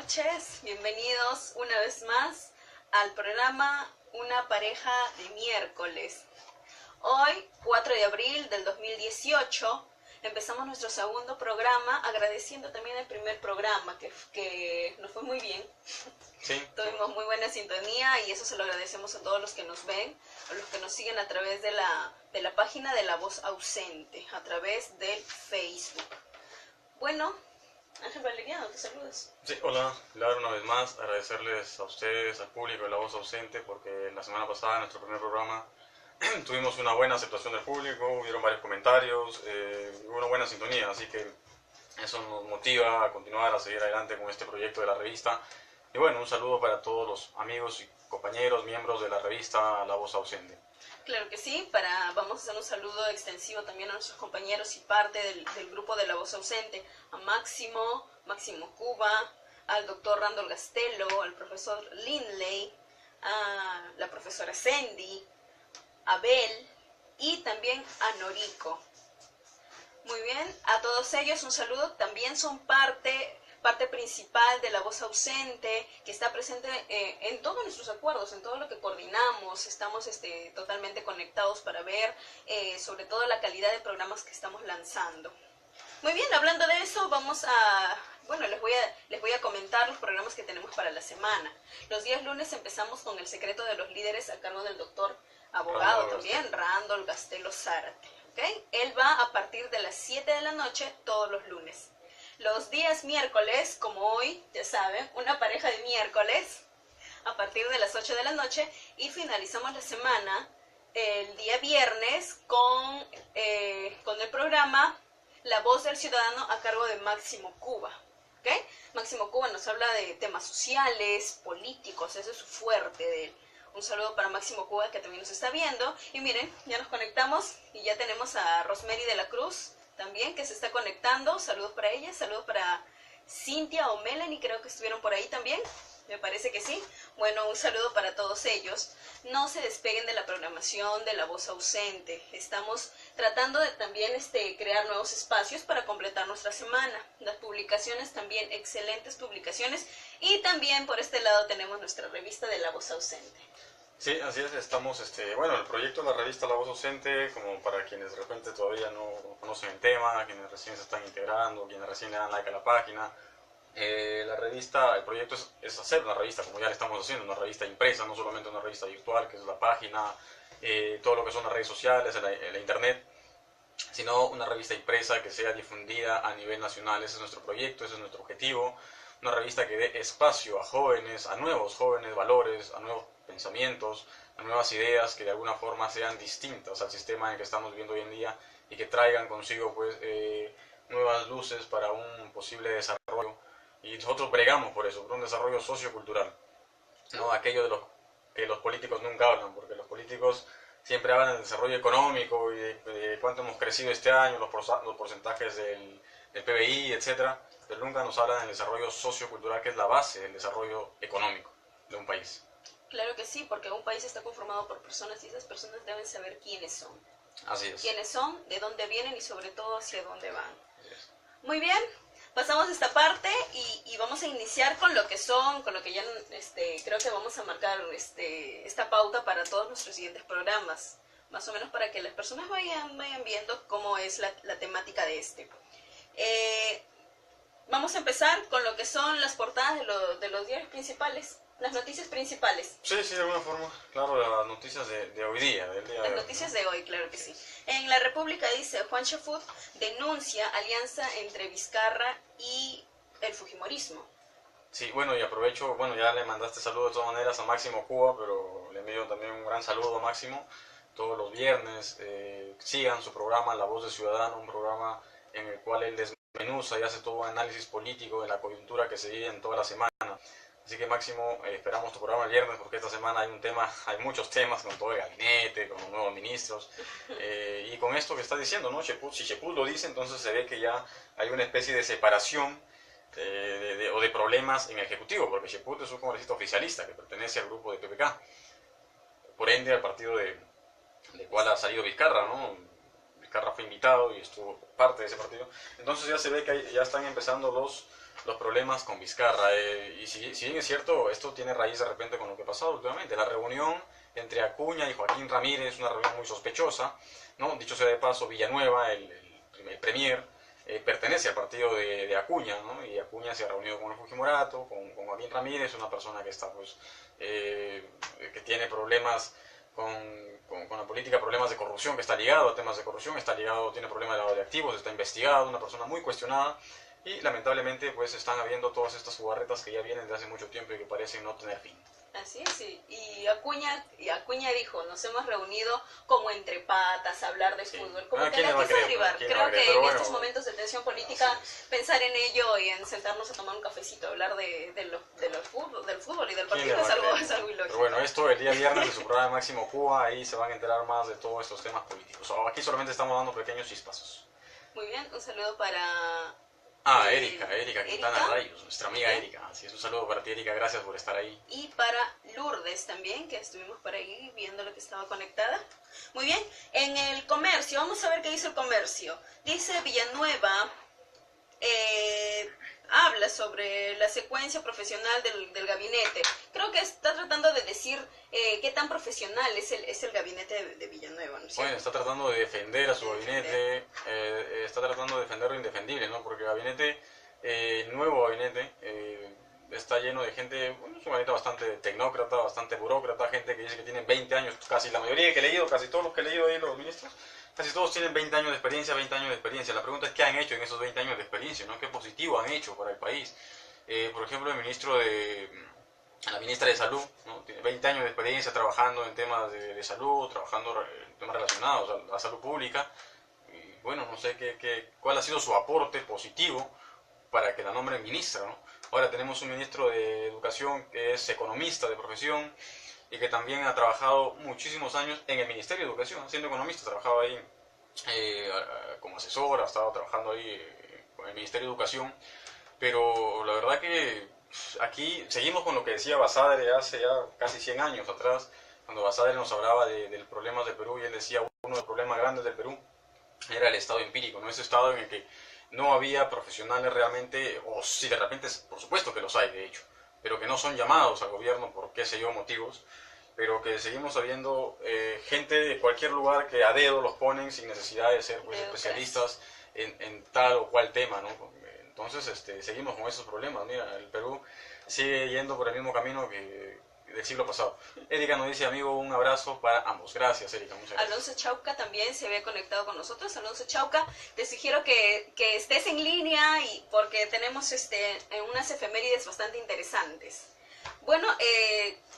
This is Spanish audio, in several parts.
noches, bienvenidos una vez más al programa Una pareja de miércoles. Hoy, 4 de abril del 2018, empezamos nuestro segundo programa, agradeciendo también el primer programa, que nos fue muy bien. Sí. Tuvimos muy buena sintonía y eso se lo agradecemos a todos los que nos ven, a los que nos siguen a través de la página de La Voz Ausente, a través del Facebook. Bueno, Ángel Valeriano, te saludas. Sí, hola, Pilar, una vez más, agradecerles a ustedes, al público de La Voz Ausente, porque la semana pasada, en nuestro primer programa, tuvimos una buena aceptación del público, hubieron varios comentarios, hubo una buena sintonía, así que eso nos motiva a continuar, a seguir adelante con este proyecto de la revista. Y bueno, un saludo para todos los amigos y compañeros, miembros de la revista La Voz Ausente. Claro que sí, vamos a hacer un saludo extensivo también a nuestros compañeros y parte del grupo de La Voz Ausente, a Máximo Cuba, al doctor Randall Gastello, al profesor Lindley, a la profesora Sandy, a Bel y también a Noriko. Muy bien, a todos ellos un saludo, también son parte principal de La Voz Ausente, que está presente en todos nuestros acuerdos, en todo lo que coordinamos. Estamos totalmente conectados para ver sobre todo la calidad de programas que estamos lanzando. Muy bien, hablando de eso, les voy a comentar los programas que tenemos para la semana. Los días lunes empezamos con El secreto de los líderes a cargo del doctor abogado también, Randall Gastello Zárate. ¿Okay? Él va a partir de las 7 de la noche todos los lunes. Los días miércoles, como hoy, ya saben, una pareja de miércoles, a partir de las 8 de la noche, y finalizamos la semana el día viernes con el programa La Voz del Ciudadano a cargo de Máximo Cuba. ¿Okay? Máximo Cuba nos habla de temas sociales, políticos, ese es su fuerte de él. Un saludo para Máximo Cuba, que también nos está viendo. Y miren, ya nos conectamos y ya tenemos a Rosemary de la Cruz también, que se está conectando. Saludos para ella, saludos para Cintia o Melanie, creo que estuvieron por ahí también. Me parece que sí. Bueno, un saludo para todos ellos. No se despeguen de la programación de La Voz Ausente. Estamos tratando de también crear nuevos espacios para completar nuestra semana. Las publicaciones también, excelentes publicaciones. Y también por este lado tenemos nuestra revista de La Voz Ausente. Sí, así es, estamos, el proyecto de la revista La Voz Ausente, como para quienes de repente todavía no conocen el tema, quienes recién se están integrando, quienes recién le dan like a la página. La revista, el proyecto es hacer una revista, como ya le estamos haciendo, una revista impresa, no solamente una revista virtual, que es la página, todo lo que son las redes sociales, la internet, sino una revista impresa que sea difundida a nivel nacional. Ese es nuestro proyecto, ese es nuestro objetivo. Una revista que dé espacio a jóvenes, a nuevos jóvenes valores, a nuevos pensamientos, a nuevas ideas que de alguna forma sean distintas al sistema en el que estamos viviendo hoy en día y que traigan consigo pues nuevas luces para un posible desarrollo. Y nosotros bregamos por eso, por un desarrollo sociocultural, no aquello de que los políticos nunca hablan, porque los políticos siempre hablan del desarrollo económico y de cuánto hemos crecido este año, los porcentajes del PBI, etcétera, pero nunca nos hablan del desarrollo sociocultural, que es la base del desarrollo económico de un país. Claro que sí, porque un país está conformado por personas y esas personas deben saber quiénes son. Así es. Quiénes son, de dónde vienen y sobre todo hacia dónde van. Muy bien, pasamos esta parte y vamos a iniciar con lo que ya creo que vamos a marcar esta pauta para todos nuestros siguientes programas, más o menos para que las personas vayan viendo cómo es la temática de Vamos a empezar con lo que son las portadas de los diarios principales, las noticias principales. Sí, de alguna forma, claro, las noticias de hoy día, del día de hoy. Las noticias de hoy, claro que sí. En La República dice, Juan Chafut denuncia alianza entre Vizcarra y el fujimorismo. Sí, bueno, y aprovecho, ya le mandaste saludos de todas maneras a Máximo Cuba, pero le envío también un gran saludo a Máximo. Todos los viernes sigan su programa La Voz del Ciudadano, un programa en el cual él desmenuza y hace todo un análisis político de la coyuntura que se vive en toda la semana. Así que Máximo, esperamos tu programa el viernes, porque esta semana hay muchos temas con todo el gabinete, con los nuevos ministros, y con esto que está diciendo, ¿no? Si Cheput lo dice, entonces se ve que ya hay una especie de separación o de problemas en el Ejecutivo, porque Cheput es un congresista oficialista que pertenece al grupo de PPK, por ende al partido del cual ha salido Vizcarra, ¿no? Vizcarra fue invitado y estuvo parte de ese partido. Entonces ya se ve que ya están empezando los los problemas con Vizcarra. Y si bien es cierto, esto tiene raíz de repente con lo que ha pasado últimamente. La reunión entre Acuña y Joaquín Ramírez es una reunión muy sospechosa, ¿no? Dicho sea de paso, Villanueva, el premier, pertenece al partido de Acuña, ¿no? Y Acuña se ha reunido con el Fujimorato, con Joaquín Ramírez, una persona que está, pues, que tiene problemas con la política, problemas de corrupción, que está ligado a temas de corrupción, está ligado, tiene problemas de lavado de activos, está investigado, una persona muy cuestionada, y lamentablemente pues están habiendo todas estas jugarretas que ya vienen de hace mucho tiempo y que parecen no tener fin. Así es, sí. Y Acuña dijo, nos hemos reunido como entre patas a hablar de fútbol. Como que la empieza a derivar. Creo que en estos momentos de tensión política, pensar en ello y en sentarnos a tomar un cafecito, hablar del fútbol y del partido es algo ilógico. Pero bueno, esto el día viernes de su programa Máximo Cuba, ahí se van a enterar más de todos estos temas políticos. Aquí solamente estamos dando pequeños chispazos. Muy bien, un saludo para... Erika Quintana Rayos, nuestra amiga Erika. Así es, un saludo para ti, Erika, gracias por estar ahí. Y para Lourdes también, que estuvimos por ahí viendo lo que estaba conectada. Muy bien, en el comercio, vamos a ver qué dice el comercio. Dice Villanueva, habla sobre la secuencia profesional del gabinete. Creo que está tratando de decir qué tan profesional es el gabinete de Villanueva, ¿no es cierto? Bueno, está tratando de defender a su gabinete, está tratando de defender lo indefendible, ¿no? Porque el gabinete, el nuevo gabinete, está lleno de gente, bueno, es un gabinete bastante tecnócrata, bastante burócrata, gente que dice que tienen 20 años, casi la mayoría que he leído, casi todos los que he leído ahí, los ministros, casi todos tienen 20 años de experiencia, 20 años de experiencia. La pregunta es qué han hecho en esos 20 años de experiencia, ¿no? ¿Qué positivo han hecho para el país? Por ejemplo, la ministra de Salud, ¿no? Tiene 20 años de experiencia trabajando en temas de salud, trabajando en temas relacionados a la salud pública. Y bueno, no sé cuál ha sido su aporte positivo para que la nombren ministra, ¿no? Ahora tenemos un ministro de Educación que es economista de profesión y que también ha trabajado muchísimos años en el Ministerio de Educación, siendo economista, ha trabajado ahí como asesor, ha estado trabajando ahí con el Ministerio de Educación, pero la verdad que aquí seguimos con lo que decía Basadre hace ya casi 100 años atrás, cuando Basadre nos hablaba del problema del Perú, y él decía uno de los problemas grandes del Perú era el estado empírico, ¿no? Ese estado en el que no había profesionales realmente, o si de repente, por supuesto que los hay de hecho, pero que no son llamados al gobierno por qué sé yo motivos, pero que seguimos habiendo gente de cualquier lugar que a dedo los ponen sin necesidad de ser, pues, especialistas en tal o cual tema, ¿no? Entonces seguimos con esos problemas. Mira, el Perú sigue yendo por el mismo camino que del siglo pasado. Erika nos dice, amigo, un abrazo para ambos. Gracias, Erika, muchas gracias. Alonso Chauca también se ve conectado con nosotros. Alonso Chauca, te sugiero que estés en línea y porque tenemos unas efemérides bastante interesantes. Bueno,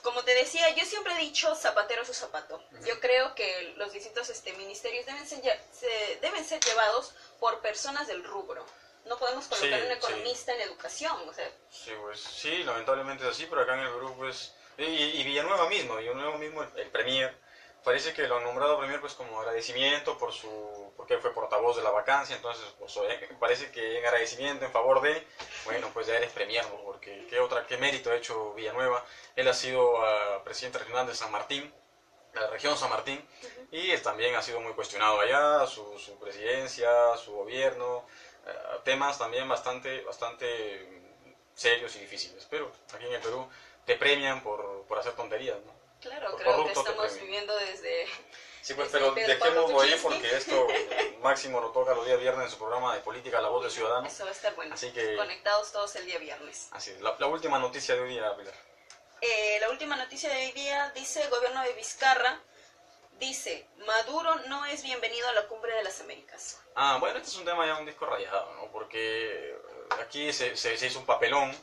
como te decía, yo siempre he dicho zapatero a su zapato. Yo creo que los distintos ministerios deben ser llevados por personas del rubro. No podemos colocar un economista en educación, o sea. Sí, pues sí, lamentablemente es así, pero acá en el Perú, pues, y Villanueva mismo, el premier, parece que lo han nombrado premier pues como agradecimiento porque él fue portavoz de la vacancia, entonces pues parece que en agradecimiento, en favor de, bueno, pues ya eres premier, ¿no? Porque qué mérito ha hecho Villanueva. Él ha sido presidente regional de San Martín, la región San Martín, y él también ha sido muy cuestionado allá, su presidencia, su gobierno, temas también bastante serios y difíciles, pero aquí en el Perú te premian por hacer tonterías, ¿no? Claro, creo que estamos viviendo desde... Sí, pues, pero dejémoslo ahí porque esto Máximo lo toca los días viernes en su programa de política La Voz del Ciudadano. Eso va a estar bueno, así que, conectados todos el día viernes. Así es, la última noticia de hoy día, Pilar. La última noticia de hoy día dice, gobierno de Vizcarra, dice, Maduro no es bienvenido a la Cumbre de las Américas. Bueno, este es un tema ya un disco rayado, ¿no? Porque aquí se hizo un papelón,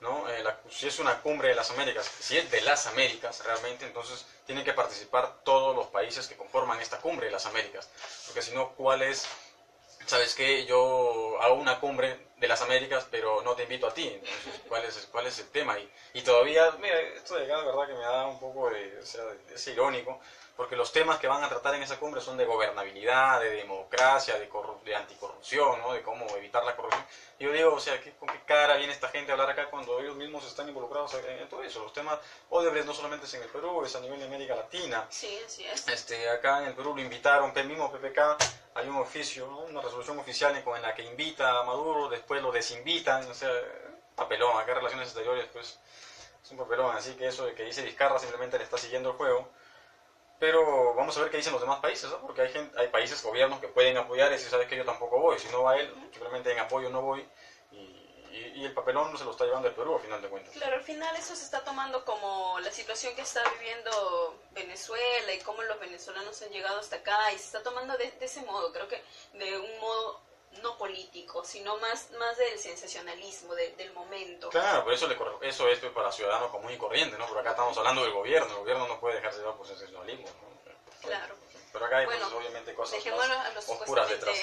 ¿no? Si es una Cumbre de las Américas, si es de las Américas realmente, entonces tienen que participar todos los países que conforman esta Cumbre de las Américas. Porque si no, ¿cuál es? ¿Sabes qué? Yo hago una cumbre de las Américas, pero no te invito a ti. Entonces, ¿cuál es el tema? Y todavía, mira, esto de acá de verdad que me da un poco es irónico, porque los temas que van a tratar en esa cumbre son de gobernabilidad, de democracia, de anticorrupción, ¿no? De cómo evitar la corrupción. Y yo digo, o sea, ¿con qué cara viene esta gente a hablar acá cuando ellos mismos están involucrados en todo eso? Los temas Odebrecht no solamente es en el Perú, es a nivel de América Latina. Sí, así es. Acá en el Perú lo invitaron, el mismo PPK, hay un oficio, ¿no? Una resolución oficial en la que invita a Maduro, después lo desinvitan, o sea, papelón, acá relaciones exteriores, pues es un papelón, así que eso de que dice Vizcarra simplemente le está siguiendo el juego. Pero vamos a ver qué dicen los demás países, ¿no? Porque hay países, gobiernos que pueden apoyar y si sabes que yo tampoco voy, si no va él, simplemente en apoyo no voy, y el papelón no se lo está llevando el Perú al final de cuentas. Claro, al final eso se está tomando como la situación que está viviendo Venezuela y cómo los venezolanos han llegado hasta acá, y se está tomando de ese modo, creo que de un modo no político, sino más del sensacionalismo, del momento. Claro, pero eso es pues, para ciudadanos común y corriente, ¿no? Pero acá estamos hablando del gobierno, el gobierno no puede dejarse llevar por sensacionalismo, ¿no? Claro. Pero acá hay bueno, pues, obviamente cosas más oscuras detrás.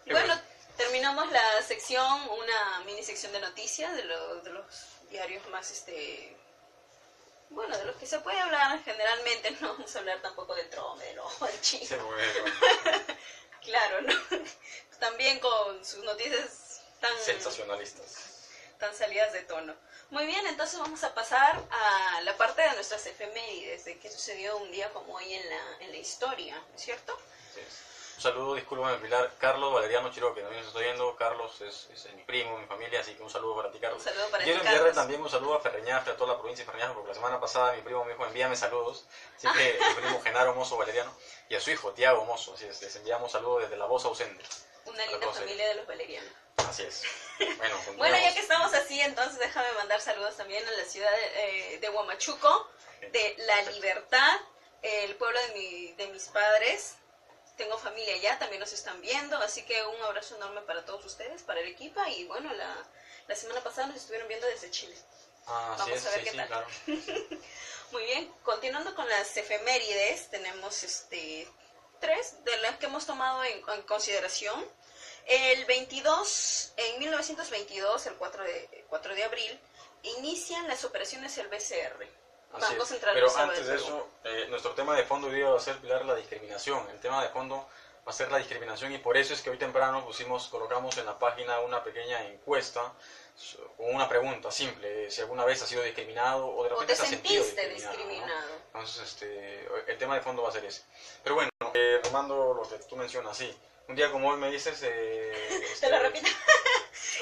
Bueno, terminamos la sección, una mini sección de noticias de los diarios más, bueno, de los que se puede hablar generalmente. No vamos a hablar tampoco del Trome, del Ojo, del Chino. Sí, bueno. Claro, ¿no? También con sus noticias tan sensacionalistas, tan salidas de tono. Muy bien, entonces vamos a pasar a la parte de nuestras efemérides, de qué sucedió un día como hoy en la historia, ¿no es cierto? Sí. Un saludo, discúlpame Pilar, Carlos Valeriano Chiro, que no nos está viendo. Carlos es mi primo, mi familia, así que un saludo para ti, Carlos. Un saludo para ti, Quiero Carlos. enviarle también un saludo a Ferreñafe, a toda la provincia de Ferreñafe, porque la semana pasada mi primo me dijo envíame saludos, así que mi primo Genaro Mozo Valeriano y a su hijo Tiago Mozo, así es, les enviamos saludos desde la voz ausente. Una linda familia de los valerianos. Así es. Bueno, bueno, ya que estamos así, entonces déjame mandar saludos también a la ciudad de Huamachuco, de La Libertad, el pueblo de mis padres. Tengo familia allá, también nos están viendo, así que un abrazo enorme para todos ustedes, para Arequipa, y bueno, la semana pasada nos estuvieron viendo desde Chile. Vamos a ver qué tal. Claro. Muy bien, continuando con las efemérides, tenemos 3 de las que hemos tomado en consideración. En 1922, el 4 de abril, inician las operaciones del BCR. Banco Central Pero antes de eso, nuestro tema de fondo hoy día va a ser, Pilar, la discriminación. El tema de fondo va a ser la discriminación, y por eso es que hoy temprano colocamos en la página una pequeña encuesta con una pregunta simple: si alguna vez has sido discriminado o de repente te has sentido discriminado. ¿no? Entonces, el tema de fondo va a ser ese. Pero bueno, tomando lo que tú mencionas, sí. Un día como hoy me dices... Te lo repito.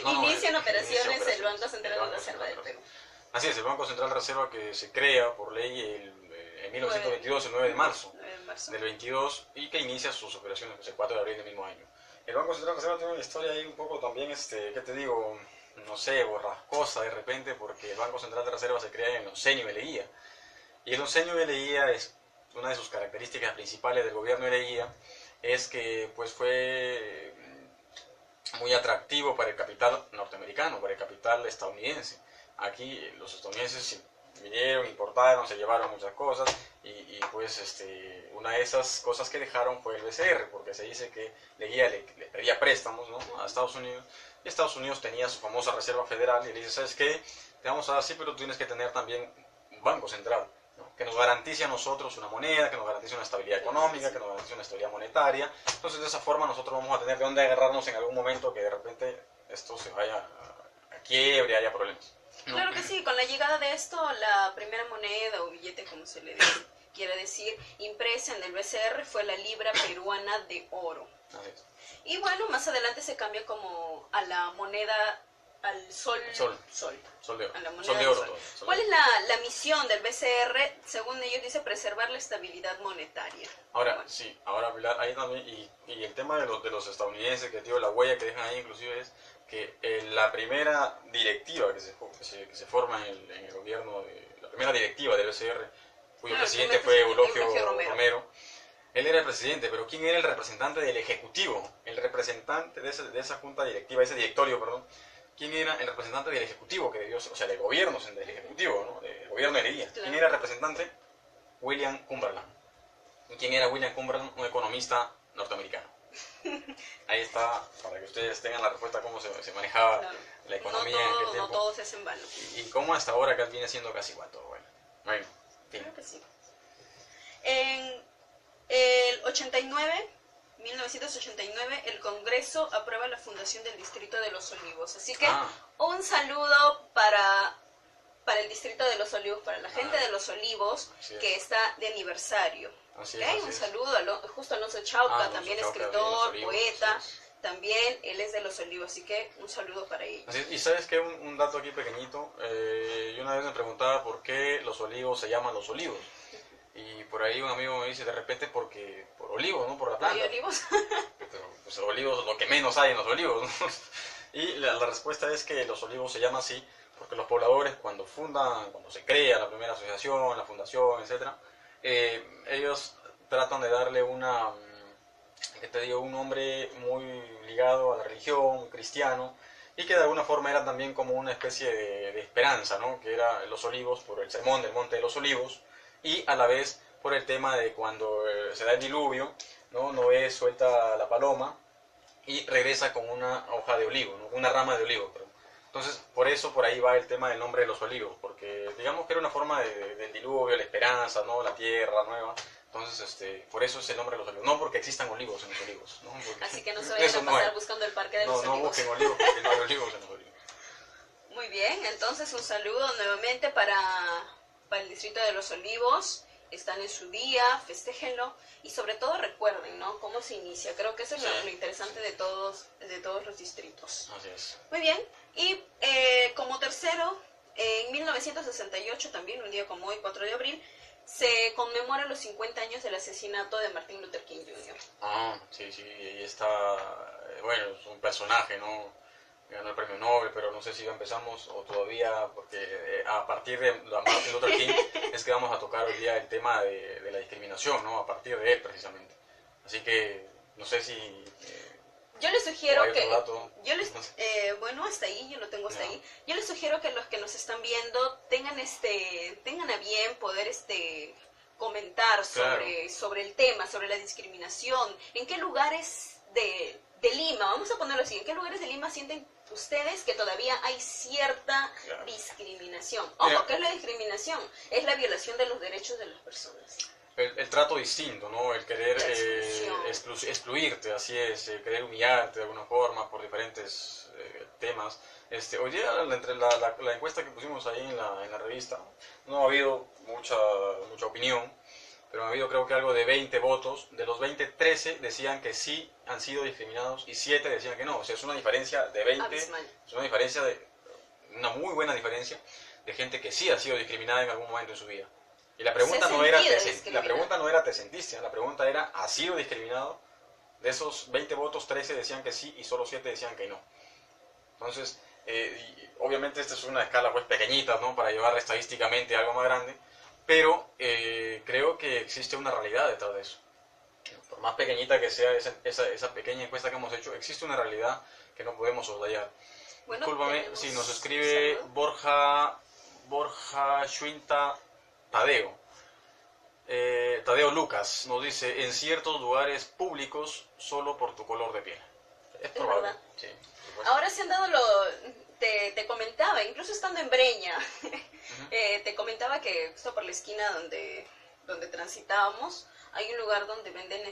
Inician operaciones el Banco Central de Reserva del Perú. Así es, el Banco Central de Reserva, que se crea por ley en 1922, el 9 de marzo del 22, y que inicia sus operaciones el 4 de abril del mismo año. El Banco Central de Reserva tiene una historia ahí un poco también, ¿qué te digo? No sé, borrascosa de repente, porque el Banco Central de Reserva se crea en el oncenio de Leguía. Y el oncenio de Leguía es una de sus características principales del gobierno de Leguía, es que pues fue muy atractivo para el capital norteamericano, para el capital estadounidense. Aquí los estadounidenses vinieron, importaron, se llevaron muchas cosas, y pues una de esas cosas que dejaron fue el BCR, porque se dice que Leguía le pedía préstamos, ¿no?, a Estados Unidos, y Estados Unidos tenía su famosa Reserva Federal, y le dice: ¿sabes qué? Te vamos a dar sí, pero tú tienes que tener también un banco central, ¿no?, que nos garantice a nosotros una moneda, que nos garantice una estabilidad económica, que nos garantice una estabilidad monetaria. Entonces, de esa forma nosotros vamos a tener de dónde agarrarnos en algún momento que de repente esto se vaya a quiebre, haya problemas. ¿No? Claro que sí, con la llegada de esto, la primera moneda o billete, como se le quiere decir, impresa en el BCR fue la libra peruana de oro. Así es. Y bueno, más adelante se cambia como a la moneda, al sol de oro. Sol de oro. A la moneda de oro. ¿Cuál es la misión del BCR? Según ellos dice, preservar la estabilidad monetaria. Ahora, bueno. Sí, ahora Pilar, ahí también, y el tema de los estadounidenses, que digo, la huella que dejan ahí inclusive es que la primera directiva que se forma en el gobierno, la primera directiva del BCR, cuyo presidente fue Eulogio Romero, él era el presidente, pero ¿quién era el representante del Ejecutivo? El representante de esa junta directiva, ese directorio, perdón, ¿quién era el representante del Ejecutivo? O sea, del gobierno, del Ejecutivo, ¿no?, del gobierno de Leguía. ¿Quién era el representante? William Cumberland. ¿Y quién era William Cumberland? Un economista norteamericano. Ahí está, para que ustedes tengan la respuesta a cómo se manejaba la economía en aquel tiempo. No todo es en vano. Y cómo hasta ahora acá viene siendo casi igual todo. Bueno, fin. Claro que sí. En el 1989, el Congreso aprueba la fundación del Distrito de los Olivos. Así que un saludo para para el distrito de Los Olivos, para la gente de Los Olivos, que está de aniversario. Así ¿Okay? Un saludo a justo Alonso Chauca, también Chauca, escritor, Olivos, poeta, también él es de Los Olivos, así que un saludo para ellos. Así es. Y sabes que un dato aquí pequeñito, yo una vez me preguntaba por qué Los Olivos se llaman Los Olivos. Y por ahí un amigo me dice, de repente por olivos, ¿no? Por la planta. ¿Hay olivos? Pero pues olivos es lo que menos hay en los olivos, ¿no? Y la respuesta es que Los Olivos se llama así porque los pobladores cuando se crea la primera asociación, la fundación, etcétera, ellos tratan de darle un nombre muy ligado a la religión, muy cristiano, y que de alguna forma era también como una especie de esperanza, ¿no? Que era Los Olivos por el sermón del Monte de los Olivos, y a la vez por el tema de cuando se da el diluvio, ¿no? Noé suelta la paloma y regresa con una hoja de olivo, ¿no? Una rama de olivo, perdón. Entonces, por ahí va el tema del nombre de Los Olivos, porque digamos que era una forma del diluvio, la esperanza, ¿no? La tierra nueva. Entonces, por eso es el nombre de Los Olivos. No porque existan olivos en Los Olivos, ¿no? Porque así que no se vayan a pasar buscando el parque de Los Olivos. No busquen olivos porque no hay olivos en Los Olivos. Muy bien, entonces un saludo nuevamente para el distrito de Los Olivos. Están en su día, festéjenlo y sobre todo recuerden, ¿no? Cómo se inicia. Creo que eso es lo interesante de todos los distritos. Así es. Muy bien. Y como tercero, en 1968, también un día como hoy, 4 de abril, se conmemoran los 50 años del asesinato de Martin Luther King Jr. Sí, ahí está, bueno, es un personaje, ¿no? Ganó el premio Nobel, pero no sé si ya empezamos o todavía, porque a partir de Martin Luther King es que vamos a tocar hoy día el tema de la discriminación, ¿no? A partir de él, precisamente. Así que, no sé si... yo les sugiero que... dato, bueno, hasta ahí, yo lo tengo hasta ahí. Yo les sugiero que los que nos están viendo tengan a bien poder comentar sobre el tema, sobre la discriminación, en qué lugares de Lima, vamos a ponerlo así, ¿en qué lugares de Lima sienten ustedes que todavía hay cierta discriminación? Ojo, ¿qué es la discriminación? Es la violación de los derechos de las personas. El trato distinto, ¿no? El querer excluirte, así es, querer humillarte de alguna forma por diferentes temas. Hoy día, entre la encuesta que pusimos ahí en la revista, no ha habido mucha opinión, pero ha habido creo que algo de 20 votos. De los 20, 13 decían que sí han sido discriminados y 7 decían que no. O sea, es una diferencia de 20, abismal. Es una muy buena diferencia de gente que sí ha sido discriminada en algún momento en su vida. Y la pregunta no era, ¿te sentiste? La pregunta era, ¿has sido discriminado? De esos 20 votos, 13 decían que sí y solo 7 decían que no. Entonces, obviamente esta es una escala pues pequeñita, ¿no? Para llevar estadísticamente a algo más grande. Pero creo que existe una realidad detrás de eso. Por más pequeñita que sea esa pequeña encuesta que hemos hecho, existe una realidad que no podemos soslayar. Bueno, discúlpame si nos escribe Borja Shuinta Tadeo. Tadeo Lucas nos dice, en ciertos lugares públicos solo por tu color de piel. Es probable. ¿Verdad? Sí, ahora se han dado te comentaba, incluso estando en Breña, te comentaba que justo por la esquina donde transitábamos, hay un lugar donde venden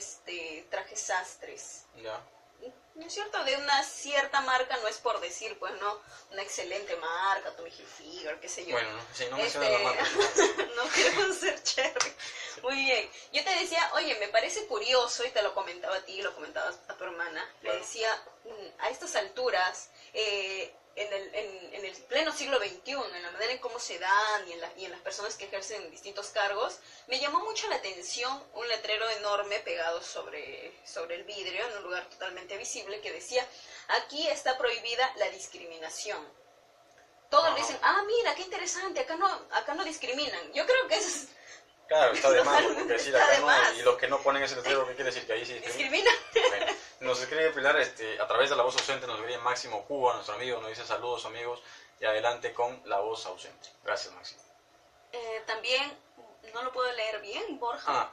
trajes sastres. Ya. ¿No es cierto? De una cierta marca, no es por decir, pues no, una excelente marca, Tommy Hilfiger, qué sé yo. Bueno, si no mencionas la marca. No queremos ser cherry. Muy bien. Yo te decía, oye, me parece curioso, y te lo comentaba a ti, lo comentabas a tu hermana, le decía, a estas alturas, en el pleno siglo XXI, en la manera en cómo se dan y en las personas que ejercen distintos cargos, me llamó mucho la atención un letrero enorme pegado sobre el vidrio, en un lugar totalmente visible, que decía, aquí está prohibida la discriminación. Todos le dicen, mira, qué interesante, acá no discriminan. Yo creo que eso es... Claro, está de más, porque decir acá no, y los que no ponen ese letrero, ¿qué quiere decir? Que ahí sí discrimina. Bueno, nos escribe Pilar, a través de la voz ausente, nos escribe Máximo Cuba, nuestro amigo, nos dice saludos amigos, y adelante con la voz ausente. Gracias, Máximo. También, no lo puedo leer bien, Borja.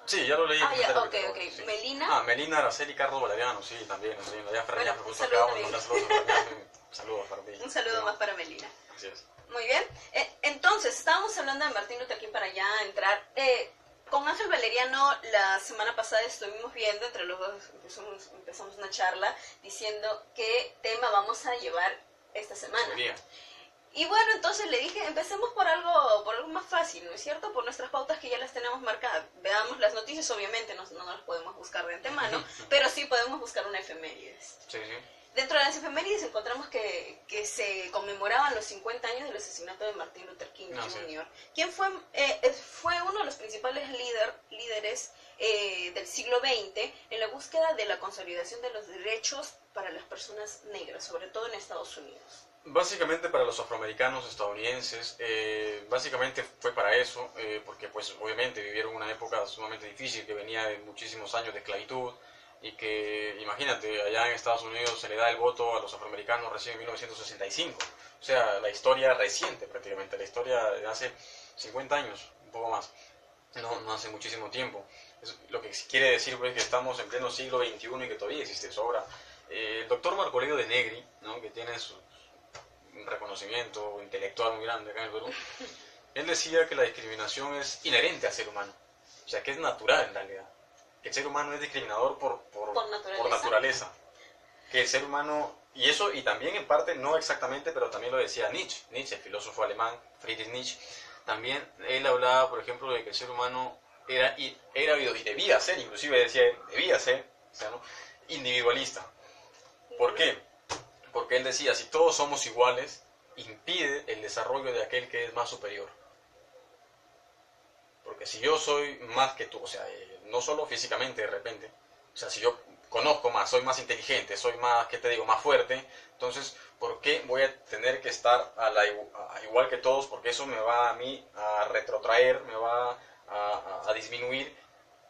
Sí, ya lo leí. Ya, ok. Sí. Melina. Melina Araceli Carlos Valeriano, sí, también. Ya Fernández, bueno, justo acabamos de mandar saludos para ti. Un saludo más para Melina. Así es. Muy bien. Entonces, estábamos hablando de Martin Luther King para ya entrar. Con Ángel Valeriano la semana pasada estuvimos viendo, entre los dos empezamos una charla diciendo qué tema vamos a llevar esta semana. Y bueno, entonces le dije, empecemos por algo más fácil, ¿no es cierto? Por nuestras pautas que ya las tenemos marcadas. Veamos las noticias, obviamente no las podemos buscar de antemano, pero sí podemos buscar una efemérides. Sí, sí. Dentro de las efemérides encontramos que se conmemoraban los 50 años del asesinato de Martin Luther King Jr., quien fue uno de los principales líderes del siglo XX en la búsqueda de la consolidación de los derechos para las personas negras, sobre todo en Estados Unidos. Básicamente para los afroamericanos estadounidenses, básicamente fue para eso, porque pues obviamente vivieron una época sumamente difícil que venía de muchísimos años de esclavitud, y que, imagínate, allá en Estados Unidos se le da el voto a los afroamericanos recién en 1965. O sea, la historia reciente prácticamente, la historia de hace 50 años, un poco más, no hace muchísimo tiempo. Lo que quiere decir pues que estamos en pleno siglo XXI y que todavía existe eso. Ahora, el doctor Marco Aurelio de Negri, ¿no?, que tiene un reconocimiento intelectual muy grande acá en el Perú, él decía que la discriminación es inherente al ser humano, o sea, que es natural en realidad. Que el ser humano es discriminador por naturaleza. Que el ser humano, y también en parte, no exactamente, pero también lo decía Nietzsche, el filósofo alemán, Friedrich Nietzsche, también él hablaba, por ejemplo, de que el ser humano era y debía ser, inclusive decía, debía ser, o sea, ¿no?, individualista. ¿Por qué? Porque él decía, si todos somos iguales, impide el desarrollo de aquel que es más superior. Porque si yo soy más que tú, o sea, no solo físicamente de repente, o sea, si yo conozco más, soy más inteligente, soy más, ¿qué te digo?, más fuerte, entonces, ¿por qué voy a tener que estar igual que todos? Porque eso me va a mí a retrotraer, me va a disminuir,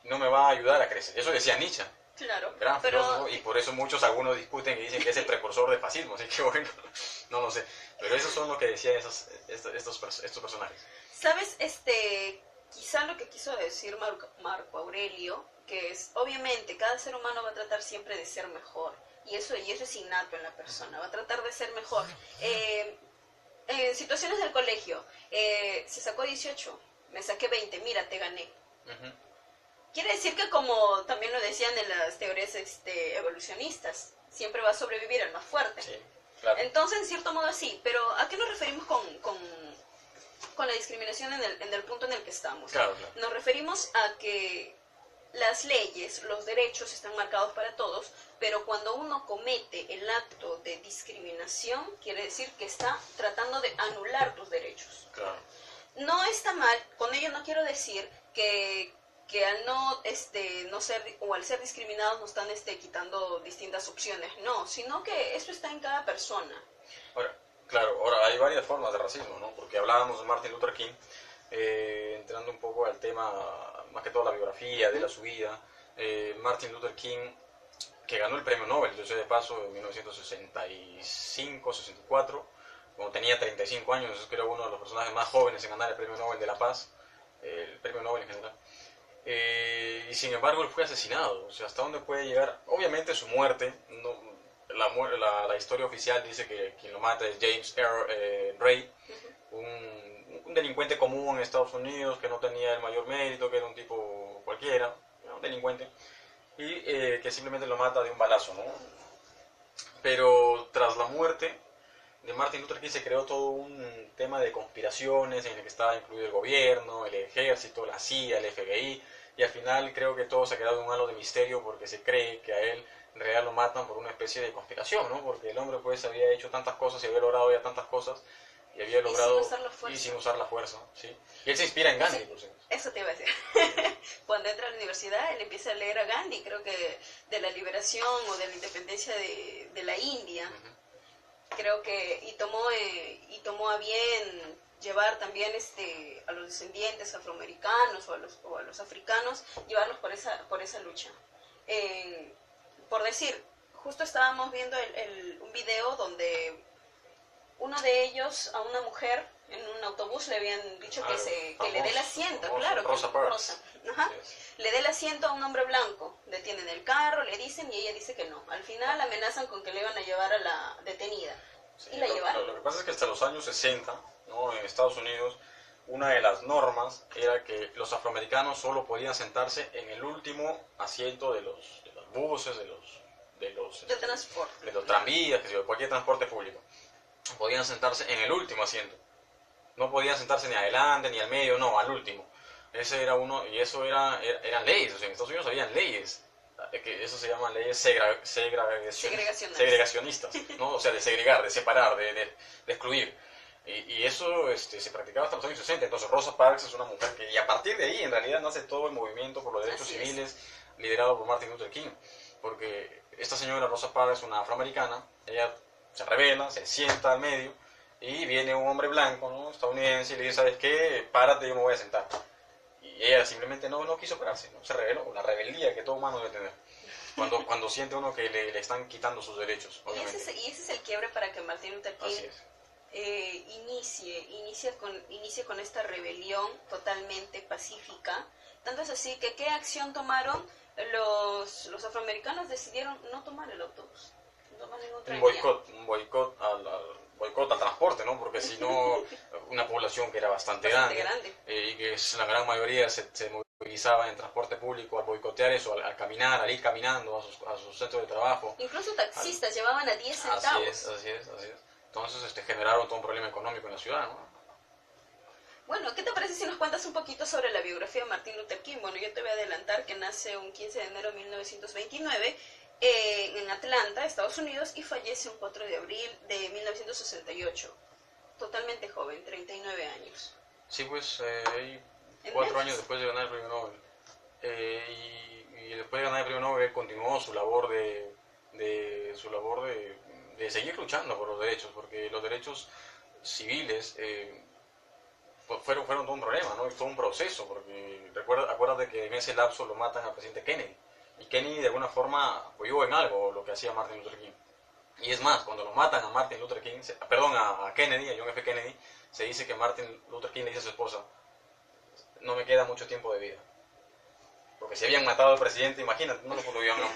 no me va a ayudar a crecer. Eso decía Nietzsche. Claro, Gran filósofo, y por eso algunos discuten y dicen que es el precursor del fascismo, así que bueno, no lo sé. Pero esos son lo que decían estos personajes. ¿Sabes? Quizá lo que quiso decir Marco Aurelio, que es, obviamente, cada ser humano va a tratar siempre de ser mejor, y eso es innato en la persona, va a tratar de ser mejor. En situaciones del colegio, se sacó 18, me saqué 20, mira, te gané. Quiere decir que, como también lo decían en las teorías evolucionistas, siempre va a sobrevivir el más fuerte. Sí, claro. Entonces, en cierto modo así, pero ¿a qué nos referimos con la discriminación en el punto en el que estamos? Claro, claro. Nos referimos a que las leyes, los derechos están marcados para todos, pero cuando uno comete el acto de discriminación, quiere decir que está tratando de anular tus derechos. Claro. No está mal, con ello no quiero decir que al no ser, o al ser discriminados nos están quitando distintas opciones, no, sino que eso está en cada persona. Ahora hay varias formas de racismo, ¿no? Porque hablábamos de Martin Luther King, entrando un poco al tema, más que todo la biografía de su vida. Martin Luther King, que ganó el premio Nobel, yo sé de paso, en 1965-64, cuando tenía 35 años, es que era uno de los personajes más jóvenes en ganar el premio Nobel de la Paz, el premio Nobel en general. Y sin embargo él fue asesinado. O sea, ¿hasta dónde puede llegar? Obviamente su muerte, la historia oficial dice que quien lo mata es James Ray, un delincuente común en Estados Unidos que no tenía el mayor mérito, que era un tipo cualquiera, un delincuente, y que simplemente lo mata de un balazo, ¿no? Pero tras la muerte de Martin Luther King se creó todo un tema de conspiraciones en el que estaba incluido el gobierno, el ejército, la CIA, el FBI, y al final creo que todo se ha quedado en un halo de misterio porque se cree que a él en realidad lo matan por una especie de conspiración, ¿no? Porque el hombre pues había hecho tantas cosas y había logrado ya tantas cosas y había logrado sin usar la fuerza, ¿sí? Y él se inspira en Gandhi, por cierto. Eso te iba a decir. Cuando entra a la universidad, él empieza a leer a Gandhi, creo que de la liberación o de la independencia de la India. Creo que, y tomó a bien llevar también a los descendientes afroamericanos o a los africanos, llevarlos por esa lucha. Por decir, justo estábamos viendo un video donde uno de ellos a una mujer en un autobús le habían dicho que le dé el asiento, Rosa Parks. Le dé el asiento a un hombre blanco. Detienen el carro, le dicen y ella dice que no. Al final amenazan con que le iban a llevar a la detenida. Sí, y la llevaron. Lo que pasa es que hasta los años 60, ¿no?, en Estados Unidos, una de las normas era que los afroamericanos solo podían sentarse en el último asiento de los buses, de los transporte, de los tranvías, de cualquier transporte público. podían sentarse en el último asiento. No podían sentarse ni adelante, ni al medio, no, al último. Ese era uno, y eso eran leyes. O sea, en Estados Unidos habían leyes, que eso se llaman leyes segregacionistas, ¿no? O sea, de segregar, de separar, de excluir. Y eso se practicaba hasta los años 60. Entonces Rosa Parks es una mujer que, y a partir de ahí en realidad nace todo el movimiento por los derechos civiles liderado por Martin Luther King. Porque esta señora Rosa Parks, una afroamericana, ella se revela, se sienta al medio y viene un hombre blanco, ¿no?, estadounidense, y le dice: ¿sabes qué? Párate, yo me voy a sentar. Y ella simplemente no quiso pararse, ¿no? Se rebeló, la rebeldía que todo humano debe tener. Cuando siente uno que le están quitando sus derechos, obviamente. Y ese es el quiebre para que Martin Luther King inicie con esta rebelión totalmente pacífica. Tanto es así que ¿qué acción tomaron? Los afroamericanos decidieron no tomar el autobús. Un boicot al transporte, ¿no? Porque si no, una población que era bastante grande. Y que la gran mayoría se movilizaba en transporte público al boicotear eso, al caminar, al ir caminando a sus centros de trabajo. Incluso taxistas llevaban a 10 centavos. Así es. Entonces generaron todo un problema económico en la ciudad, ¿no? Bueno, ¿qué te parece si nos cuentas un poquito sobre la biografía de Martin Luther King? Bueno, yo te voy a adelantar que nace un 15 de enero de 1929 en Atlanta, Estados Unidos, y fallece un 4 de abril de 1968. Totalmente joven, 39 años. Sí, pues 4 años después de ganar el premio Nobel. Y después de ganar el premio Nobel continuó su labor de seguir luchando por los derechos, porque los derechos civiles fueron todo un problema, ¿no? Y todo un proceso, porque acuérdate que en ese lapso lo matan al presidente Kennedy. Y Kennedy de alguna forma apoyó en algo lo que hacía Martin Luther King. Y es más, cuando lo matan a Martin Luther King, a Kennedy, a John F. Kennedy, se dice que Martin Luther King le dice a su esposa: no me queda mucho tiempo de vida. Porque si habían matado al presidente, imagínate,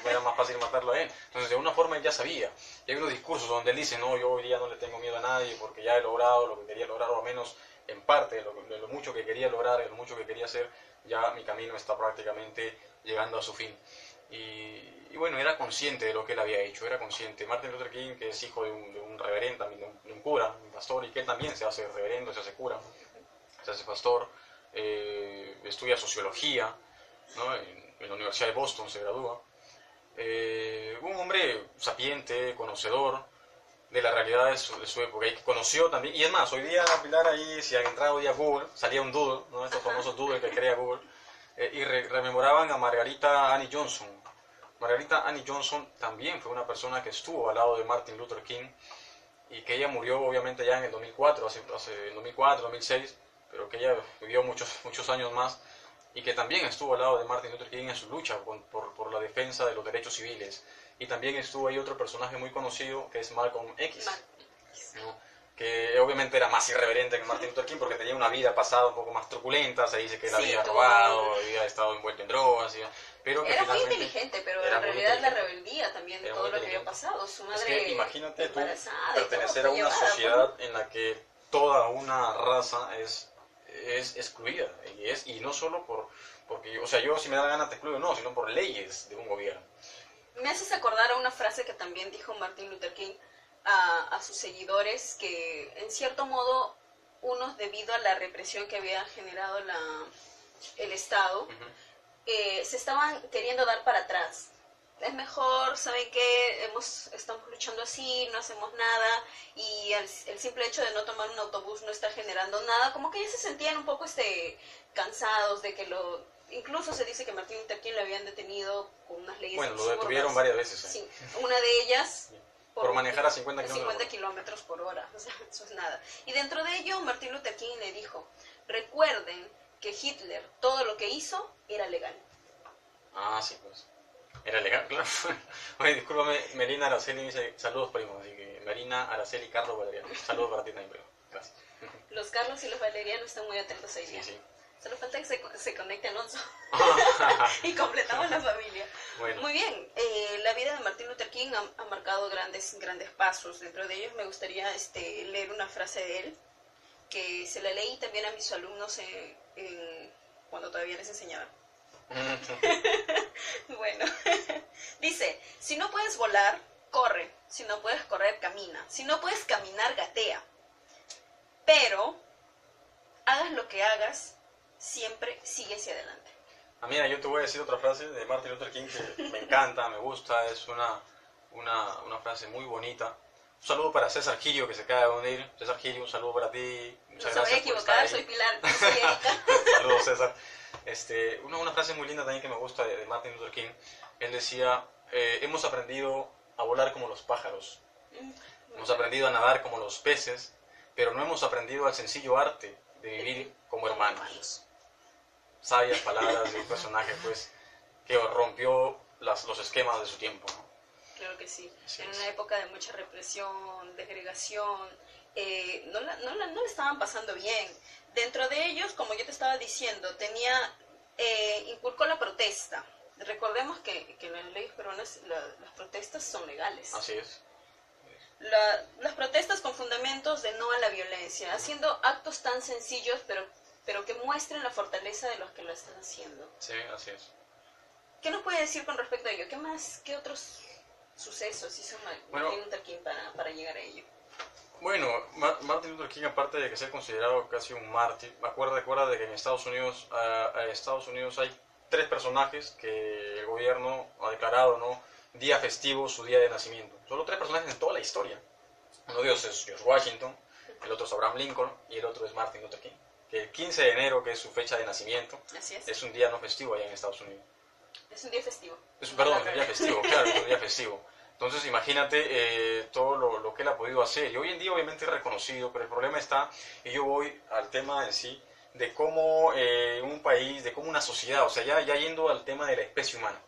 era más fácil matarlo a él. Entonces de alguna forma él ya sabía. Y hay unos discursos donde él dice: no, yo hoy día no le tengo miedo a nadie porque ya he logrado lo que quería lograr, o al menos en parte de lo mucho que quería lograr, de lo mucho que quería hacer, ya mi camino está prácticamente llegando a su fin. Y bueno, era consciente de lo que él había hecho, era consciente. Martin Luther King, que es hijo de un reverendo, también de un cura, un pastor, y que él también se hace reverendo, se hace cura, se hace pastor, estudia sociología, ¿no? En la Universidad de Boston se gradúa. Un hombre sapiente, conocedor de la realidad de su época, y que conoció también, y es más, hoy día, Pilar, ahí si han entrado hoy a Google, salía un doodle, ¿no? Estos famosos doodles que crea Google, y rememoraban a Margarita Annie Johnson. Margarita Annie Johnson también fue una persona que estuvo al lado de Martin Luther King, y que ella murió obviamente ya en el 2004, en 2004, 2006, pero que ella vivió muchos años más, y que también estuvo al lado de Martin Luther King en su lucha por la defensa de los derechos civiles. Y también estuvo ahí otro personaje muy conocido, que es Malcolm X, ¿no? Que obviamente era más irreverente que Martin Luther King porque tenía una vida pasada un poco más truculenta. Se dice que él había robado, había estado envuelto en drogas, pero que era muy inteligente, pero en realidad la rebeldía también de todo lo que había pasado. Su madre, es que imagínate tú pertenecer a una sociedad en la que toda una raza es excluida, y no solo porque, o sea, yo si me da la gana te excluyo, no, sino por leyes de un gobierno. Me haces acordar a una frase que también dijo Martin Luther King a sus seguidores, que en cierto modo unos, debido a la represión que había generado el Estado, se estaban queriendo dar para atrás. Es mejor, ¿saben qué? Estamos luchando así, no hacemos nada, y el simple hecho de no tomar un autobús no está generando nada. Como que ya se sentían un poco cansados de que incluso se dice que Martin Luther King lo habían detenido con unas leyes absurdas. Bueno, lo detuvieron varias veces. Sí, una de ellas por manejar a 50 kilómetros por hora. O sea, eso es nada. Y dentro de ello, Martin Luther King le dijo: recuerden que Hitler, todo lo que hizo, era legal. Ah, sí, pues. Era legal, claro. Oye, discúlpame, Melina Araceli dice: saludos, primo. Así que Melina, Araceli, Carlos, Valeriano. Saludos para ti también, primo. Gracias. Los Carlos y los Valerianos están muy atentos ahí. Sí. Solo falta que se conecte Alonso y completamos la familia. Bueno. Muy bien, la vida de Martin Luther King ha marcado grandes pasos. Dentro de ellos me gustaría leer una frase de él, que se la leí también a mis alumnos cuando todavía les enseñaba. Bueno, dice: si no puedes volar, corre. Si no puedes correr, camina. Si no puedes caminar, gatea. Pero, hagas lo que hagas, siempre sigue hacia adelante. Mira, yo te voy a decir otra frase de Martin Luther King que me encanta, me gusta, es una frase muy bonita. Un saludo para César Girio, que se acaba de unir. César Girio, un saludo para ti. Muchas no se gracias voy a equivocar, soy Pilar, no soy Erika. Saludos, César. Una frase muy linda también que me gusta de Martin Luther King. Él decía, hemos aprendido a volar como los pájaros. Hemos aprendido a nadar como los peces, pero no hemos aprendido al sencillo arte de vivir como hermanos. Sabias palabras de un personaje, pues, que rompió los esquemas de su tiempo, ¿no? Claro que sí. En una época de mucha represión, segregación, no le estaban pasando bien. Dentro de ellos, como yo te estaba diciendo, inculcó la protesta. Recordemos que en las leyes peruanas las protestas son legales. Así es. Las protestas con fundamentos de no a la violencia, haciendo actos tan sencillos, pero que muestren la fortaleza de los que lo están haciendo. Sí, así es. ¿Qué nos puede decir con respecto a ello? ¿Qué otros sucesos hizo Martin Luther King para llegar a ello? Bueno, Martin Luther King, aparte de que sea considerado casi un mártir, recuerda de que en Estados Unidos hay 3 personajes que el gobierno ha declarado, ¿no?, día festivo, su día de nacimiento. Solo 3 personajes en toda la historia. Uno de ellos es George Washington, el otro es Abraham Lincoln y el otro es Martin Luther King. Que el 15 de enero, que es su fecha de nacimiento, es un día no festivo allá en Estados Unidos. Es un día festivo. Perdón, es un día festivo, claro, es un día festivo. Entonces imagínate todo lo que él ha podido hacer. Y hoy en día obviamente es reconocido, pero el problema está, y yo voy al tema en sí, de cómo un país, de cómo una sociedad, o sea, ya yendo al tema de la especie humana,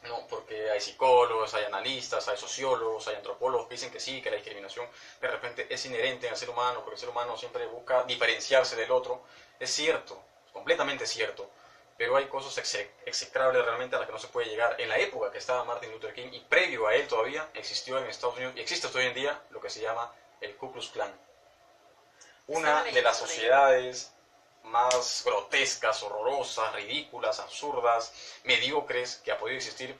¿no? Porque hay psicólogos, hay analistas, hay sociólogos, hay antropólogos que dicen que sí, que la discriminación de repente es inherente al ser humano, porque el ser humano siempre busca diferenciarse del otro. Es cierto, completamente cierto, pero hay cosas execrables realmente a las que no se puede llegar. En la época que estaba Martin Luther King y previo a él todavía existió en Estados Unidos y existe hasta hoy en día lo que se llama el Ku Klux Klan. Una de las sociedades más grotescas, horrorosas, ridículas, absurdas, mediocres que ha podido existir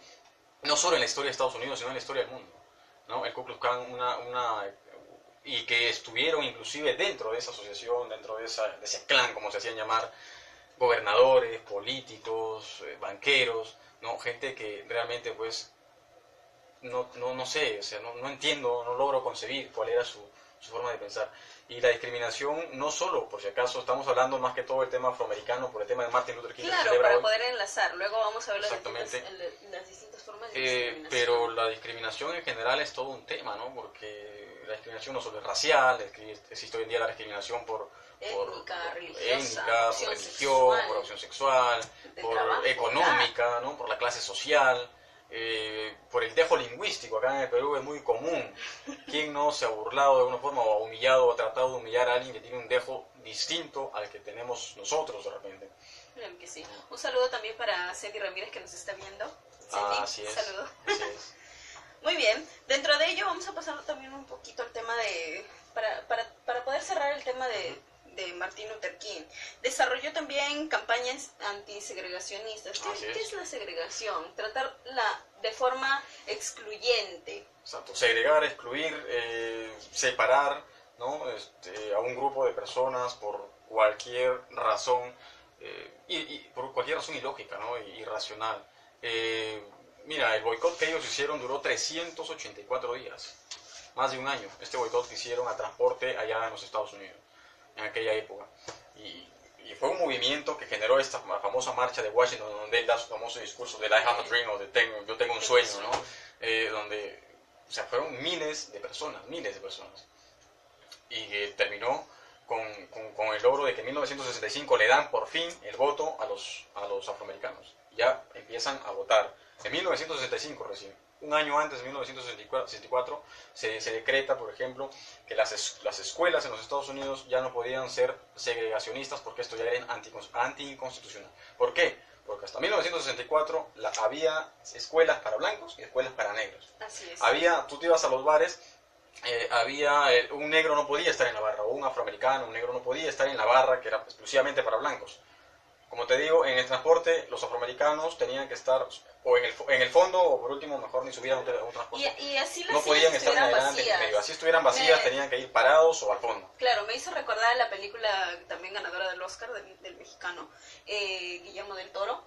no solo en la historia de Estados Unidos, sino en la historia del mundo, ¿no? El Ku Klux Klan, y que estuvieron inclusive dentro de esa asociación, dentro de ese clan, como se hacían llamar, gobernadores, políticos, banqueros, ¿no? Gente que realmente pues no sé, o sea, no entiendo, no logro concebir cuál era su forma de pensar. Y la discriminación, no solo, por si acaso, estamos hablando más que todo del tema afroamericano, por el tema de Martin Luther King. Claro, para poder enlazar. Luego vamos a ver las distintas formas de discriminación. Pero la discriminación en general es todo un tema, ¿no? Porque la discriminación no solo es racial, existe hoy en día la discriminación por étnica, por religión, por opción sexual, por trabajo, económica, ¿no? Por la clase social. Por el dejo lingüístico, acá en el Perú es muy común. ¿Quién no se ha burlado de alguna forma o ha humillado o ha tratado de humillar a alguien que tiene un dejo distinto al que tenemos nosotros de repente? Claro que sí. Un saludo también para Ceti Ramírez que nos está viendo. Ceti, así es. Saludo. Así es. Muy bien. Dentro de ello vamos a pasar también un poquito al tema para poder cerrar el tema de Martin Luther King. Desarrolló también campañas antisegregacionistas. ¿Qué es la segregación? Tratarla de forma excluyente. Exacto. Segregar, excluir, separar, ¿no? A un grupo de personas por cualquier razón, y por cualquier razón ilógica, ¿no? Irracional. Mira, el boicot que ellos hicieron duró 384 días, más de un año. Este boicot que hicieron a transporte allá en los Estados Unidos, en aquella época. Y fue un movimiento que generó esta famosa marcha de Washington, donde él da su famoso discurso de I have a dream, o de yo tengo un sueño, ¿no? Donde, o sea, fueron miles de personas. Y terminó con el logro de que en 1965 le dan por fin el voto a los afroamericanos. Ya empiezan a votar. En 1965 recién. Un año antes, en 1964, se decreta, por ejemplo, que las escuelas en los Estados Unidos ya no podían ser segregacionistas porque esto ya era anticonstitucional. ¿Por qué? Porque hasta 1964 había escuelas para blancos y escuelas para negros. Así es. Tú te ibas a los bares, un negro no podía estar en la barra, o un afroamericano, un negro no podía estar en la barra que era exclusivamente para blancos. como te digo, en el transporte los afroamericanos tenían que estar o en el fondo o por último mejor ni subieran a un transporte. Y así las no podían estar en adelante ni en medio. Así estuvieran vacías, tenían que ir parados o al fondo. Claro, me hizo recordar la película también ganadora del Oscar del mexicano, Guillermo del Toro,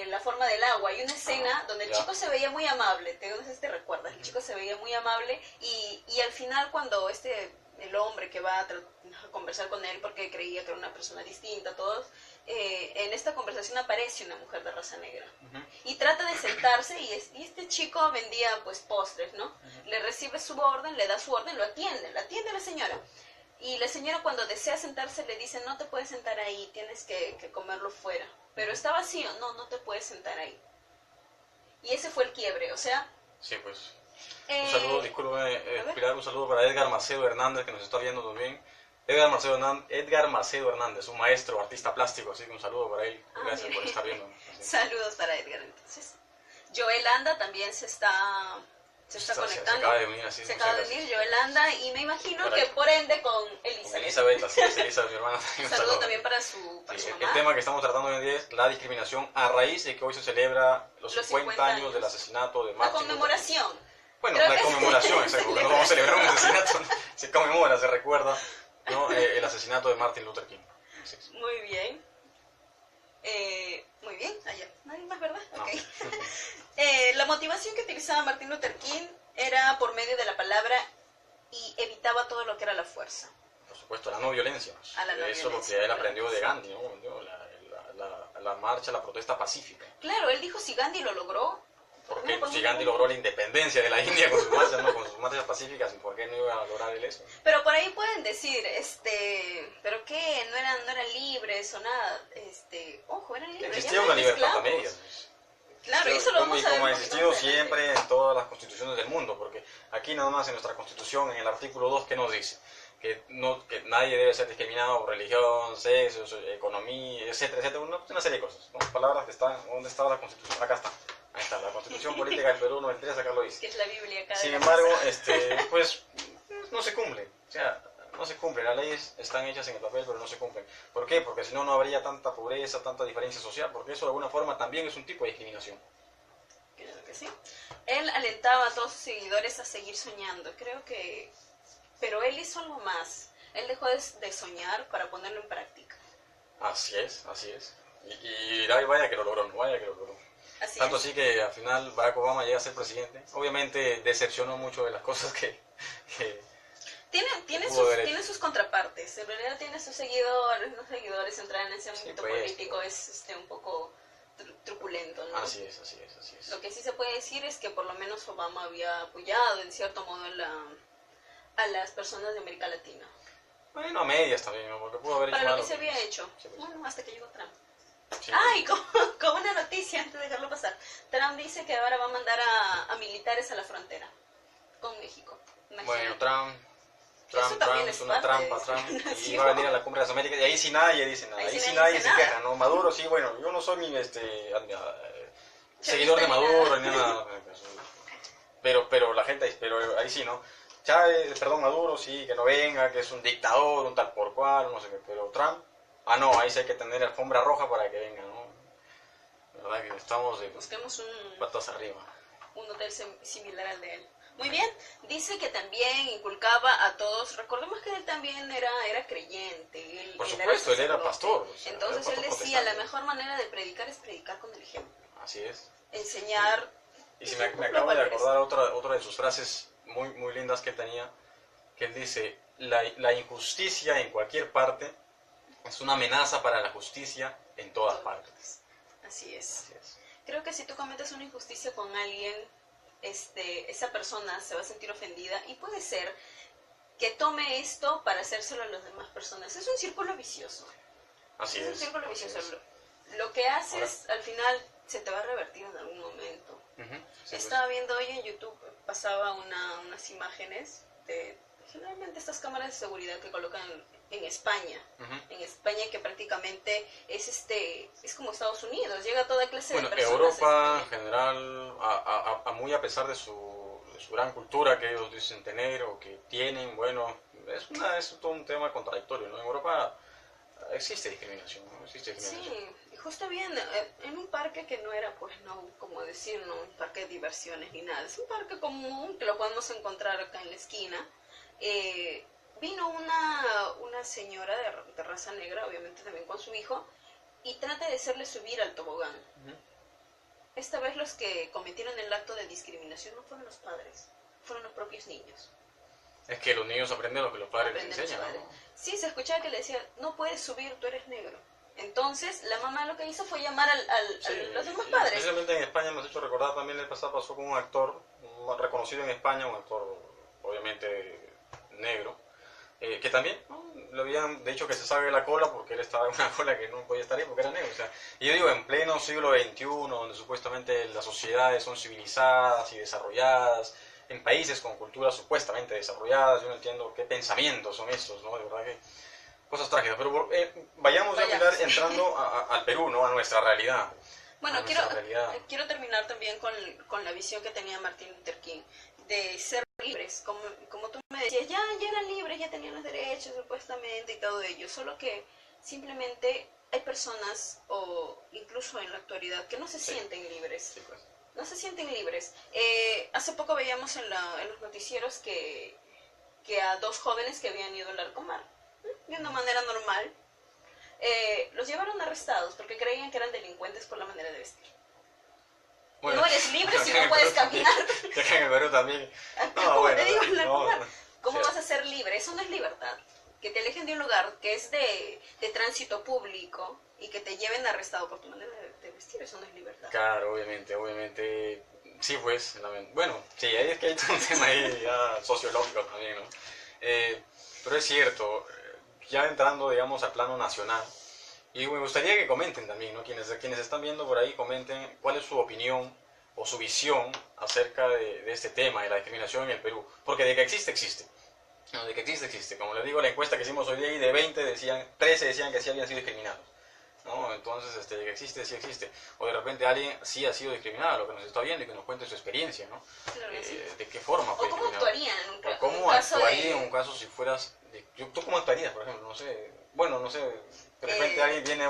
La forma del agua. Hay una escena donde el chico se veía muy amable, no sé si te recuerdas, el chico se veía muy amable y al final cuando el hombre que va a conversar con él porque creía que era una persona distinta, todos, en esta conversación aparece una mujer de raza negra y trata de sentarse y este chico vendía pues postres, ¿no? Le recibe su orden, le da su orden, la atiende la señora. Y la señora cuando desea sentarse le dice, no te puedes sentar ahí, tienes que comerlo fuera. Pero está vacío, no te puedes sentar ahí. Y ese fue el quiebre, o sea... Sí, pues... un saludo, discúlpeme, Pilar, un saludo para Edgar Macedo Hernández, que nos está viendo también. Edgar Macedo Hernández, un maestro, artista plástico, así que un saludo para él. Gracias por estar viendo. Saludos para Edgar, entonces. Joel Anda también se está conectando. Se acaba de venir, así. Se acaba de venir Joel Anda y me imagino que por ende con Elizabeth. Elizabeth, así es, Elizabeth, mi hermana. Un saludo también para su mamá. El tema que estamos tratando hoy en día es la discriminación a raíz de que hoy se celebra los 50 años del asesinato de Martin Luther King. La conmemoración. Bueno, la conmemoración, exacto, porque no vamos a celebrar un asesinato, se conmemora, se recuerda, ¿no? El asesinato de Martin Luther King. Sí. Muy bien. Muy bien, allá. ¿Nadie más, verdad? No. Okay. La motivación que utilizaba Martin Luther King era por medio de la palabra y evitaba todo lo que era la fuerza. Por supuesto, la no violencia. Pues. A la no Eso es lo que él aprendió de Gandhi, ¿no? La marcha, la protesta pacífica. Claro, él dijo, si Gandhi lo logró... Porque si Gandhi logró la independencia de la India con sus marchas, ¿no? Con sus marchas pacíficas, ¿por qué no iba a lograr él eso? Pero por ahí pueden decir, ¿pero qué? No eran libres o nada. Ojo, eran libres. Existía una libertad a medias. Claro, eso lo vamos a ver. Como ha existido siempre en todas las constituciones del mundo, porque aquí nada más en nuestra constitución, en el artículo 2, ¿qué nos dice? Que nadie debe ser discriminado por religión, sexo, economía, etcétera, etcétera, una serie de cosas, ¿no? Palabras que están, ¿dónde estaba la constitución? Acá está. Ahí está, la Constitución Política del Perú 93, acá lo dice. Que es la Biblia acá. Sin embargo, pues no se cumple. O sea, no se cumple. Las leyes están hechas en el papel, pero no se cumplen. ¿Por qué? Porque si no, no habría tanta pobreza, tanta diferencia social, porque eso de alguna forma también es un tipo de discriminación. Creo que sí. Él alentaba a todos sus seguidores a seguir soñando. Creo que... Pero él hizo algo más. Él dejó de soñar para ponerlo en práctica. Así es, así es. Y vaya que lo logró, no vaya que lo logró. Tanto así que al final Barack Obama llega a ser presidente. Obviamente decepcionó mucho de las cosas que tiene sus contrapartes. En realidad tiene sus seguidores, los seguidores entrar en ese ámbito político es un poco truculento, ¿no? Así es. Lo que sí se puede decir es que por lo menos Obama había apoyado en cierto modo a las personas de América Latina. Bueno, a medias también, ¿no? Porque pudo haber hecho para lo malo, que se había hecho. Sí, pues. Bueno, hasta que llegó Trump. Sí. Ay, como una noticia antes de dejarlo pasar. Trump dice que ahora va a mandar a militares a la frontera con México. Imagínate. Bueno, Trump es una parte trampa, y va a venir a la Cumbre de las Américas y ahí sí nadie dice nada, ahí sí nadie se queja, ¿no? Maduro sí, bueno, yo no soy seguidor de Maduro ni nada, pero la gente, pero ahí sí, ¿no? Chávez, perdón, Maduro sí, que no venga, que es un dictador, un tal por cual, no sé qué, pero Trump, no, ahí sí hay que tener alfombra roja para que venga, ¿no? La verdad que estamos de busquemos patas arriba. Un hotel similar al de él. Muy bien, dice que también inculcaba a todos, recordemos que él también era creyente. Por supuesto, él era pastor. O sea, entonces él decía, la mejor manera de predicar es predicar con el ejemplo. Así es. Enseñar. Y si me acabo de acordar otra de sus frases muy, muy lindas que él tenía, que él dice, la injusticia en cualquier parte es una amenaza para la justicia en todas partes. Así es. Creo que si tú cometes una injusticia con alguien, esa persona se va a sentir ofendida y puede ser que tome esto para hacérselo a las demás personas. Es un círculo vicioso. Así es. Es un círculo vicioso. Lo que haces al final se te va a revertir en algún momento. Estaba viendo hoy en YouTube, pasaba unas imágenes de generalmente estas cámaras de seguridad que colocan en España. En España, que prácticamente es como Estados Unidos, llega toda clase de personas. Europa en general, muy a pesar de su gran cultura que ellos dicen tener o que tienen, bueno, es todo un tema contradictorio, ¿no? En Europa existe discriminación, ¿no? Sí, y justo bien, en un parque que no era, pues, no, como decir, no un parque de diversiones ni nada, es un parque común que lo podemos encontrar acá en la esquina. Vino una señora de raza negra, obviamente también con su hijo, y trata de hacerle subir al tobogán. Esta vez los que cometieron el acto de discriminación no fueron los padres, fueron los propios niños. Es que los niños aprenden lo que los padres les Aprenden los enseñan, padres. ¿no? Sí, se escuchaba que le decían, no puedes subir, tú eres negro. Entonces, la mamá lo que hizo fue llamar Sí, a los demás y padres. especialmente en España me has hecho recordar también el pasado pasó con un actor reconocido en España, un actor obviamente negro, que también ¿no? Lo habían dicho que se sabe la cola porque él estaba en una cola que no podía estar ahí porque era negro. O sea, y yo digo, en pleno siglo XXI, donde supuestamente las sociedades son civilizadas y desarrolladas, en países con culturas supuestamente desarrolladas, yo no entiendo qué pensamientos son estos, ¿no? De verdad que cosas trágicas. Pero vayamos ya a mirar entrando al Perú, ¿no? A nuestra realidad. Bueno, a nuestra realidad. quiero terminar también con la visión que tenía Martin Luther King, de ser libres, como tú me decías, ya eran libres, ya tenían los derechos supuestamente y todo ello, solo que simplemente hay personas, o incluso en la actualidad, que no se sienten libres. Sí, pues. No se sienten libres. Hace poco veíamos en los noticieros que a dos jóvenes que habían ido al Larcomar, de una manera normal, los llevaron arrestados porque creían que eran delincuentes por la manera de vestir. Bueno, no eres libre si no puedes caminar. Ya que en el Perú también. Como te digo, en Larcomar, no, ¿cómo sí. vas a ser libre? Eso no es libertad. Que te alejen de un lugar que es de tránsito público y que te lleven arrestado por tu manera de vestir, eso no es libertad. Claro, obviamente, sí pues, bueno, sí, ahí es que hay un tema ahí ya sociológico también, ¿no? Pero es cierto, ya entrando, digamos, al plano nacional, y me gustaría que comenten también, ¿no? Quienes están viendo por ahí, comenten cuál es su opinión o su visión acerca de este tema, de la discriminación en el Perú, porque de que existe, existe. No, de que existe, existe. Como les digo, la encuesta que hicimos hoy día, y de 20 decían, 13 decían que sí habían sido discriminados. ¿No? Entonces, de que existe, sí existe. O de repente alguien sí ha sido discriminado, lo que nos está viendo y que nos cuente su experiencia, ¿no? Claro que sí. ¿De qué forma fue O cómo discriminado? actuarían en un, ¿Cómo caso actuaría de... en un caso si fueras... ¿Tú cómo actuarías, por ejemplo? No sé. Bueno, no sé. De repente alguien viene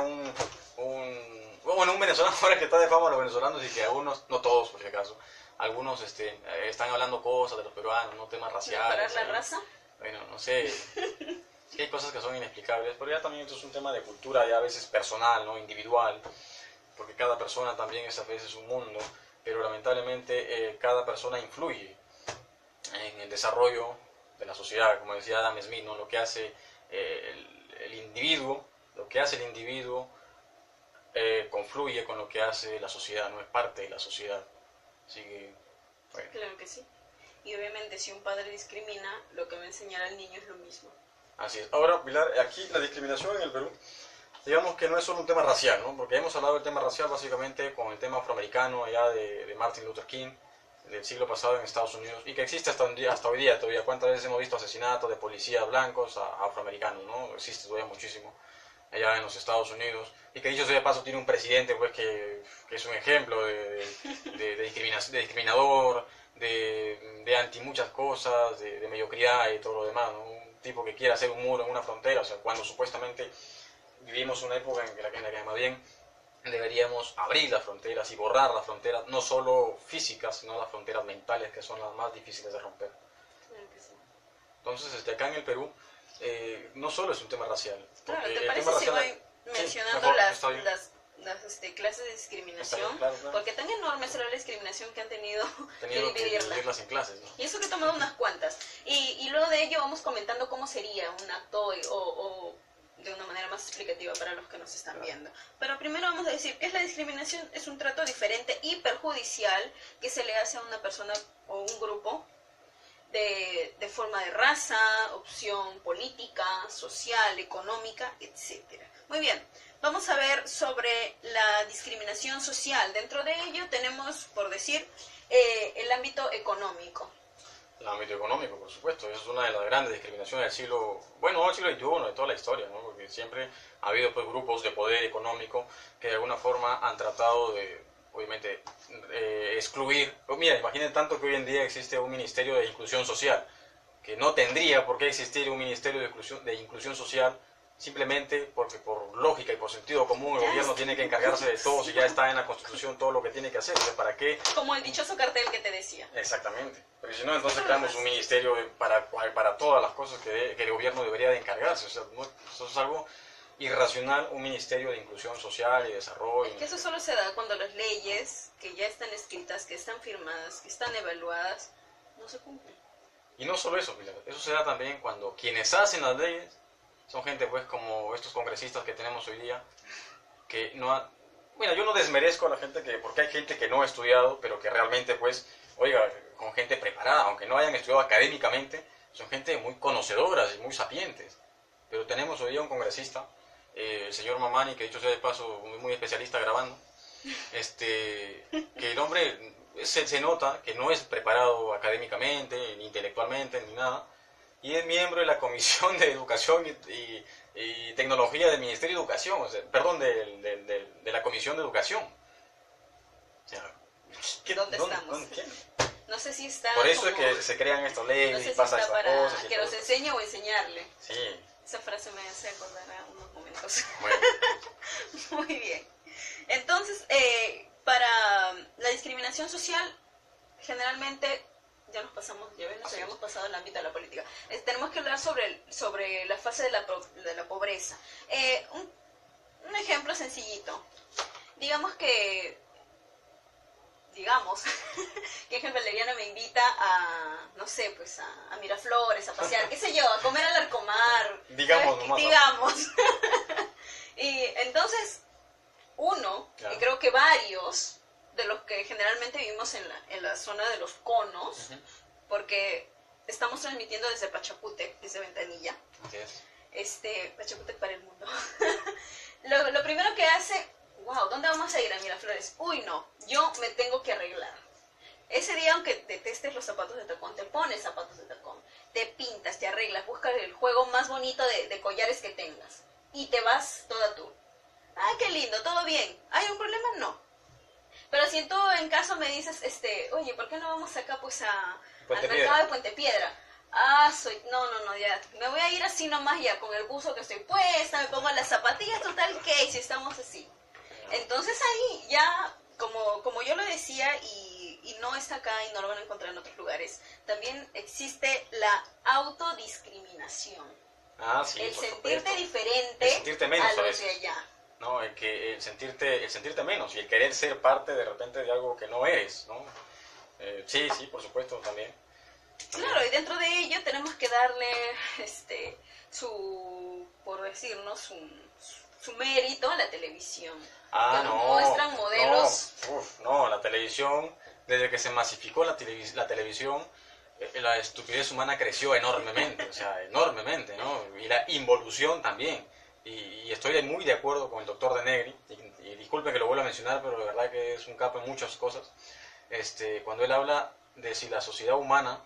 bueno, un venezolano ahora que está de fama los venezolanos y que algunos, no todos por si acaso, algunos están hablando cosas de los peruanos, no temas raciales. ¿Mejorar la raza? Bueno, no sé. Es que hay cosas que son inexplicables, pero ya también esto es un tema de cultura, ya a veces personal, ¿no? Individual, porque cada persona también es a veces un mundo, pero lamentablemente cada persona influye en el desarrollo de la sociedad, como decía Adam Smith, ¿no? Lo que hace el individuo, lo que hace el individuo confluye con lo que hace la sociedad, no es parte de la sociedad. Así que, bueno. Claro que sí. Y obviamente si un padre discrimina, lo que va a enseñar al niño es lo mismo. Así es. Ahora, Pilar, aquí la discriminación en el Perú, digamos que no es solo un tema racial, ¿no? Porque hemos hablado del tema racial básicamente con el tema afroamericano allá de Martin Luther King, del siglo pasado en Estados Unidos, y que existe hasta hoy día todavía. ¿Cuántas veces hemos visto asesinatos de policías blancos a afroamericanos, ¿no? Existe todavía muchísimo allá en los Estados Unidos, y que dicho sea de paso tiene un presidente pues que es un ejemplo de discriminador, de anti muchas cosas, de mediocridad y todo lo demás, ¿no? Un tipo que quiere hacer un muro en una frontera, o sea, cuando supuestamente vivimos una época en la que más bien deberíamos abrir las fronteras y borrar las fronteras, no solo físicas, sino las fronteras mentales, que son las más difíciles de romper. Claro que sí. Entonces, acá en el Perú, no solo es un tema racial. Claro, ¿te el parece tema si racial, voy mencionando mejor, las está bien. clases de discriminación? Está bien, claro. Porque tan enorme será la discriminación que han tenido que Teniendo que dividirla. dividirlas en clases, ¿no? Y eso que he tomado unas cuantas. Y luego de ello vamos comentando cómo sería un acto o de una manera más explicativa para los que nos están viendo. Pero primero vamos a decir que es la discriminación, es un trato diferente y perjudicial que se le hace a una persona o un grupo de forma de raza, opción política, social, económica, etc. Muy bien, vamos a ver sobre la discriminación social. Dentro de ello tenemos, por decir, el ámbito económico. El ámbito económico, por supuesto, esa es una de las grandes discriminaciones del siglo, bueno, del siglo XXI, de toda la historia, ¿no? Porque siempre ha habido pues grupos de poder económico que de alguna forma han tratado de, obviamente, excluir. Mira, imaginen tanto que hoy en día existe un ministerio de inclusión social, que no tendría por qué existir un ministerio de inclusión social simplemente porque por lógica y por sentido común el gobierno tiene que encargarse de todo, si ya está en la Constitución todo lo que tiene que hacer. Entonces, ¿para qué? Como el dichoso cartel que te decía. Exactamente. Porque si no, entonces creamos un ministerio para todas las cosas que el gobierno debería de encargarse. O sea, eso es algo irracional, un ministerio de inclusión social y desarrollo. Es que eso solo se da cuando las leyes que ya están escritas, que están firmadas, que están evaluadas, no se cumplen. Y no solo eso, Pilar, eso se da también cuando quienes hacen las leyes son gente pues como estos congresistas que tenemos hoy día, que no ha... Mira, yo no desmerezco a la gente porque hay gente que no ha estudiado, pero que realmente pues, oiga, con gente preparada, aunque no hayan estudiado académicamente, son gente muy conocedoras y muy sapientes. Pero tenemos hoy día un congresista, el señor Mamani, que dicho sea de paso, muy especialista grabando, que el hombre se nota que no es preparado académicamente, ni intelectualmente, ni nada, y es miembro de la Comisión de Educación y Tecnología del Ministerio de Educación, o sea, perdón, de la Comisión de Educación. O sea, ¿Dónde estamos? No sé si está... Por eso es que se crean estas leyes, no sé y pasa si está estas para cosas. que los enseñe o enseñarle. Sí. Esa frase me hace acordar a unos momentos. Bueno. Muy bien. Entonces, para la discriminación social, generalmente ya nos habíamos pasado el ámbito de la política. Tenemos que hablar sobre la fase de la pobreza. Un ejemplo sencillito. Digamos que Ángel Valeriano me invita a, no sé, pues a Miraflores, a pasear, qué sé yo, a comer al Arcomar. Digamos. Y entonces, y creo que varios de los que generalmente vivimos en la zona de los conos, porque estamos transmitiendo desde Pachacútec, desde Ventanilla. Así es. Pachacútec para el mundo. Lo primero que hace, wow, ¿dónde vamos a ir? A Miraflores. Uy, no, yo me tengo que arreglar. Ese día, aunque detestes los zapatos de tacón, te pones zapatos de tacón, te pintas, te arreglas, buscas el juego más bonito de collares que tengas y te vas toda tú. Ah, qué lindo, todo bien. ¿Hay un problema? No. Pero si en caso me dices, oye, ¿por qué no vamos acá pues al mercado de Puente Piedra? No, ya, me voy a ir así nomás ya, con el buzo que estoy puesta, me pongo las zapatillas, total, que si estamos así. Entonces ahí ya, como yo lo decía, y no está acá y no lo van a encontrar en otros lugares, también existe la autodiscriminación. Ah, sí, el por sentirte supuesto. diferente El sentirte menos a a los de veces. allá. No, el sentirte menos y el querer ser parte de repente de algo que no eres, ¿no? Sí, por supuesto, también. Claro, y dentro de ello tenemos que darle por decirnos, su mérito a la televisión. Que nos muestran modelos. No, la televisión, desde que se masificó la televisión, la estupidez humana creció enormemente, o sea, enormemente, ¿no? Y la involución también. Y estoy muy de acuerdo con el doctor De Negri, y disculpen que lo vuelva a mencionar, pero de verdad que es un capo en muchas cosas, cuando él habla de si la sociedad humana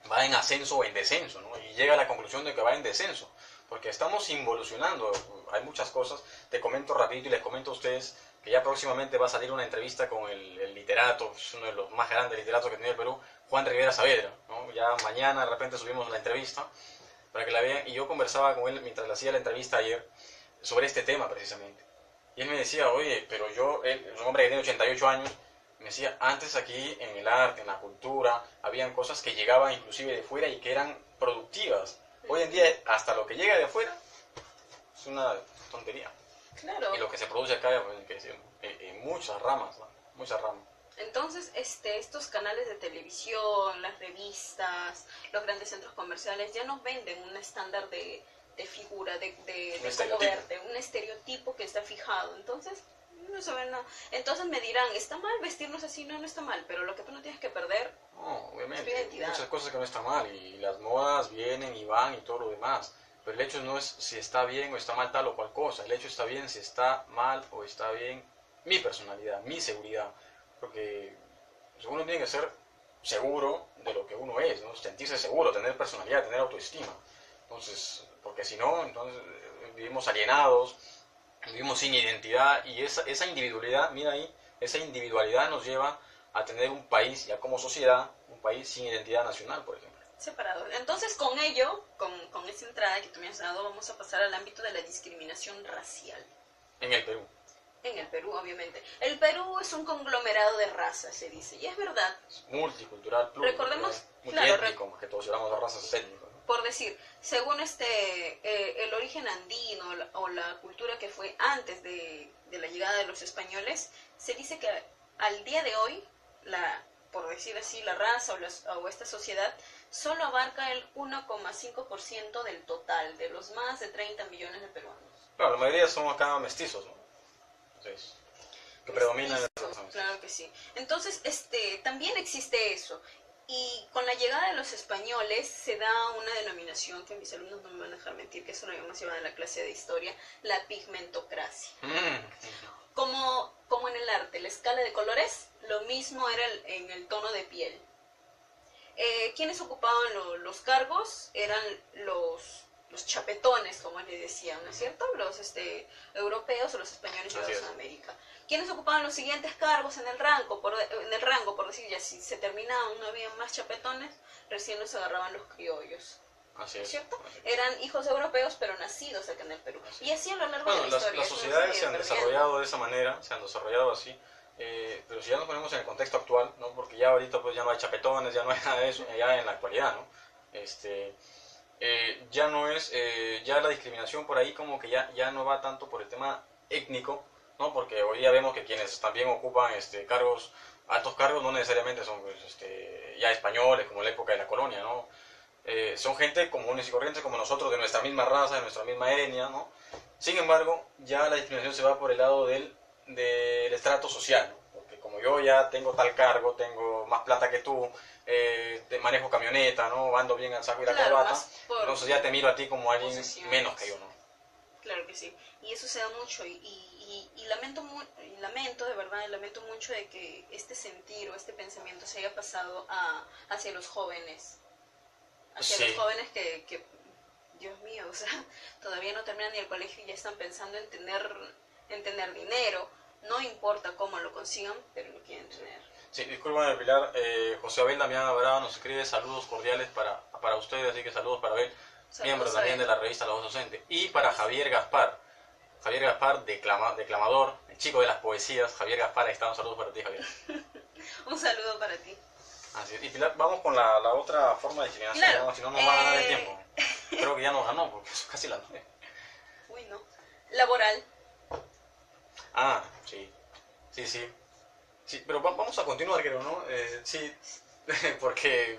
va en ascenso o en descenso, ¿no? Y llega a la conclusión de que va en descenso, porque estamos involucionando, hay muchas cosas. Te comento rapidito y les comento a ustedes que ya próximamente va a salir una entrevista con el literato, es uno de los más grandes literatos que tiene el Perú, Juan Rivera Saavedra, ¿no? Ya mañana de repente subimos la entrevista para que la vean, y yo conversaba con él mientras le hacía la entrevista ayer sobre este tema precisamente. Y él me decía, oye, pero él es un hombre que tiene 88 años, me decía, antes aquí en el arte, en la cultura, habían cosas que llegaban inclusive de fuera y que eran productivas. Hoy en día, hasta lo que llega de fuera es una tontería. Claro. Y lo que se produce acá, pues, en muchas ramas, ¿no? Muchas ramas. Entonces, estos canales de televisión, las revistas, los grandes centros comerciales ya nos venden un estándar de figura, de cómo verte, un estereotipo que está fijado. Entonces, no se ve nada. Entonces me dirán, ¿está mal vestirnos así? No, no está mal, pero lo que tú no tienes que perder no, obviamente, es tu identidad. muchas cosas que no están mal, y las modas vienen y van y todo lo demás. Pero el hecho no es si está bien o está mal tal o cual cosa. El hecho está bien si está mal o está bien mi personalidad, mi seguridad. Porque uno tiene que ser seguro de lo que uno es, ¿no? Sentirse seguro, tener personalidad, tener autoestima. Entonces, porque si no, entonces vivimos alienados, vivimos sin identidad, y esa individualidad, mira ahí, esa individualidad nos lleva a tener un país, ya como sociedad, un país sin identidad nacional, por ejemplo. Separados. Entonces, con ello, con esta entrada que tú me has dado, vamos a pasar al ámbito de la discriminación racial. En el Perú. En el Perú, obviamente. El Perú es un conglomerado de razas, se dice, y es verdad. Es multicultural, pluricultural, Recordemos, multiétnico, más que todos hablamos de razas étnicas, ¿no? por decir, según el origen andino o la cultura que fue antes de la llegada de los españoles, se dice que al día de hoy, por decir así, la raza o esta sociedad solo abarca el 1,5% del total, de los más de 30 millones de peruanos. Claro, la mayoría son acá mestizos, ¿no? Entonces, que predominan en Mestizos, claro que sí. Entonces, también existe eso. Y con la llegada de los españoles se da una denominación que mis alumnos no me van a dejar mentir, que eso lo habíamos llevado en la clase de historia, la pigmentocracia. Como en el arte, la escala de colores, lo mismo era en el tono de piel. Quienes ocupaban los cargos eran los chapetones, como les decían, ¿no es cierto? Los europeos o los españoles llegados a América. Quienes ocupaban los siguientes cargos en el rango, por decir, ya si se terminaban, no había más chapetones, recién los agarraban los criollos. Así ¿No es. es cierto? Así es. Eran hijos europeos, pero nacidos acá en el Perú. Y así a lo largo de Bueno, la historia. las sociedades se han desarrollado de esa manera, se han desarrollado así, pero si ya nos ponemos en el contexto actual, ¿no? Porque ya ahorita pues ya no hay chapetones, ya no hay nada de eso, ya en la actualidad, ¿no? Ya no es, ya la discriminación por ahí como que ya no va tanto por el tema étnico, ¿no? Porque hoy día vemos que quienes también ocupan cargos, altos cargos, no necesariamente son pues, ya españoles, como en la época de la colonia, ¿no? Son gente comunes y corrientes como nosotros, de nuestra misma raza, de nuestra misma etnia, ¿no? Sin embargo, ya la discriminación se va por el lado del estrato social, ¿no? Porque como yo ya tengo tal cargo, tengo más plata que tú, manejo camioneta, ¿no? Ando bien al saco y la corbata, entonces ya te miro a ti como alguien menos que yo, ¿no? Claro que sí, y eso se da mucho, y lamento, de verdad, lamento mucho de que este sentir o este pensamiento se haya pasado hacia los jóvenes. Hacia los jóvenes que, Dios mío, o sea, todavía no terminan ni el colegio y ya están pensando en tener dinero. No importa cómo lo consigan, pero lo quieren tener. Sí, discúlpame, Pilar. José Abel Damián Alvarado nos escribe saludos cordiales para ustedes, así que saludos para Abel, miembro también de la revista La Voz Docente. Y para Javier Gaspar. Javier Gaspar, declamador, el chico de las poesías. Javier Gaspar, ahí está, un saludo para ti, Javier. Un saludo para ti. Así es. Y Pilar, vamos con la otra forma de discriminación, claro. ¿no? Si no nos va a ganar el tiempo. Creo que ya nos ganó, porque es casi las 9. Uy, no. Laboral. Ah, sí. Sí, pero vamos a continuar, creo, ¿no? Sí, porque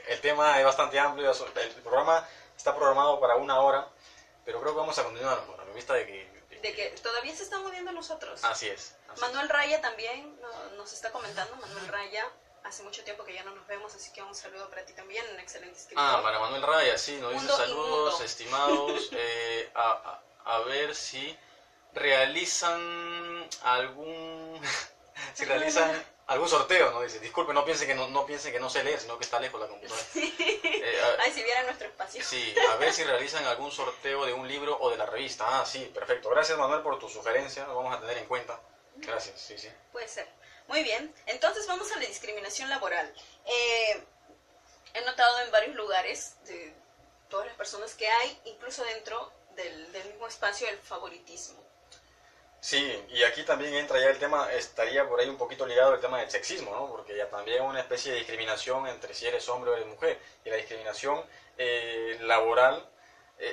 el tema es bastante amplio, el programa está programado para 1 hora, pero creo que vamos a continuar, por la vista de que todavía se están moviendo nosotros. Así es. Manuel Raya también nos está comentando. Manuel Raya, hace mucho tiempo que ya no nos vemos, así que un saludo para ti también, un excelente escritor. Para Manuel Raya, sí, nos dice Mundo saludos, inmundo. estimados, a ver si realizan algún sorteo, ¿no? Dice, disculpe, no piensen que no sé leer, sino que está lejos la computadora. Ay, si vieran nuestro espacio. Sí, a ver si realizan algún sorteo de un libro o de la revista. Ah, sí, perfecto. Gracias, Manuel, por tu sugerencia, lo vamos a tener en cuenta. Gracias, sí. Puede ser. Muy bien, entonces vamos a la discriminación laboral. He notado en varios lugares, de todas las personas que hay, incluso dentro del mismo espacio, el favoritismo. Sí, y aquí también entra ya el tema, estaría por ahí un poquito ligado el tema del sexismo, ¿no? Porque ya también hay una especie de discriminación entre si eres hombre o eres mujer. Y la discriminación laboral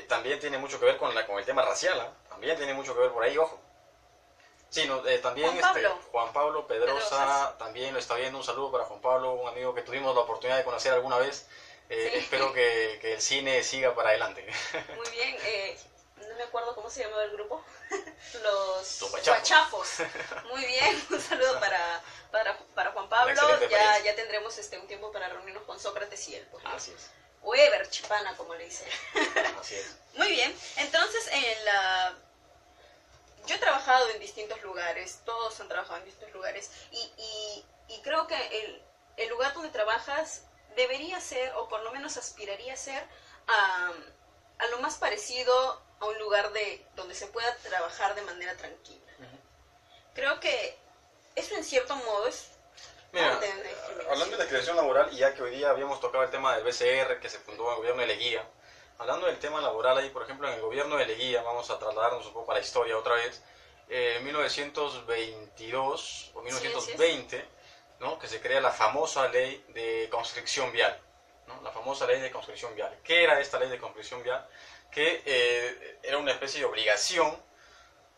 también tiene mucho que ver con el tema racial, ¿eh? También tiene mucho que ver por ahí, ojo. Sí, no, también Juan Pablo Pedrosa también lo está viendo. Un saludo para Juan Pablo, un amigo que tuvimos la oportunidad de conocer alguna vez. Sí. Espero que el cine siga para adelante. Muy bien, no me acuerdo cómo se llamaba el grupo. Los Guachafos. Guachafos. Muy bien, un saludo para Juan Pablo. Ya tendremos un tiempo para reunirnos con Sócrates y él. Pues, Así es. O Ever Chipana, como le dicen. Así es. Muy bien, entonces yo he trabajado en distintos lugares, todos han trabajado en distintos lugares, y creo que el lugar donde trabajas debería ser, o por lo menos aspiraría a ser, a lo más parecido a un lugar donde se pueda trabajar de manera tranquila. Creo que eso en cierto modo Mira, parte de una discriminación. hablando de discriminación laboral, y ya que hoy día habíamos tocado el tema del BCR, que se fundó en el gobierno de Leguía, hablando del tema laboral ahí, por ejemplo, en el gobierno de Leguía, vamos a trasladarnos un poco a la historia otra vez, en 1922 o 1920, ¿no? Que se crea la famosa ley de conscripción vial, ¿no? La famosa ley de conscripción vial. ¿Qué era esta ley de conscripción vial? Que era una especie de obligación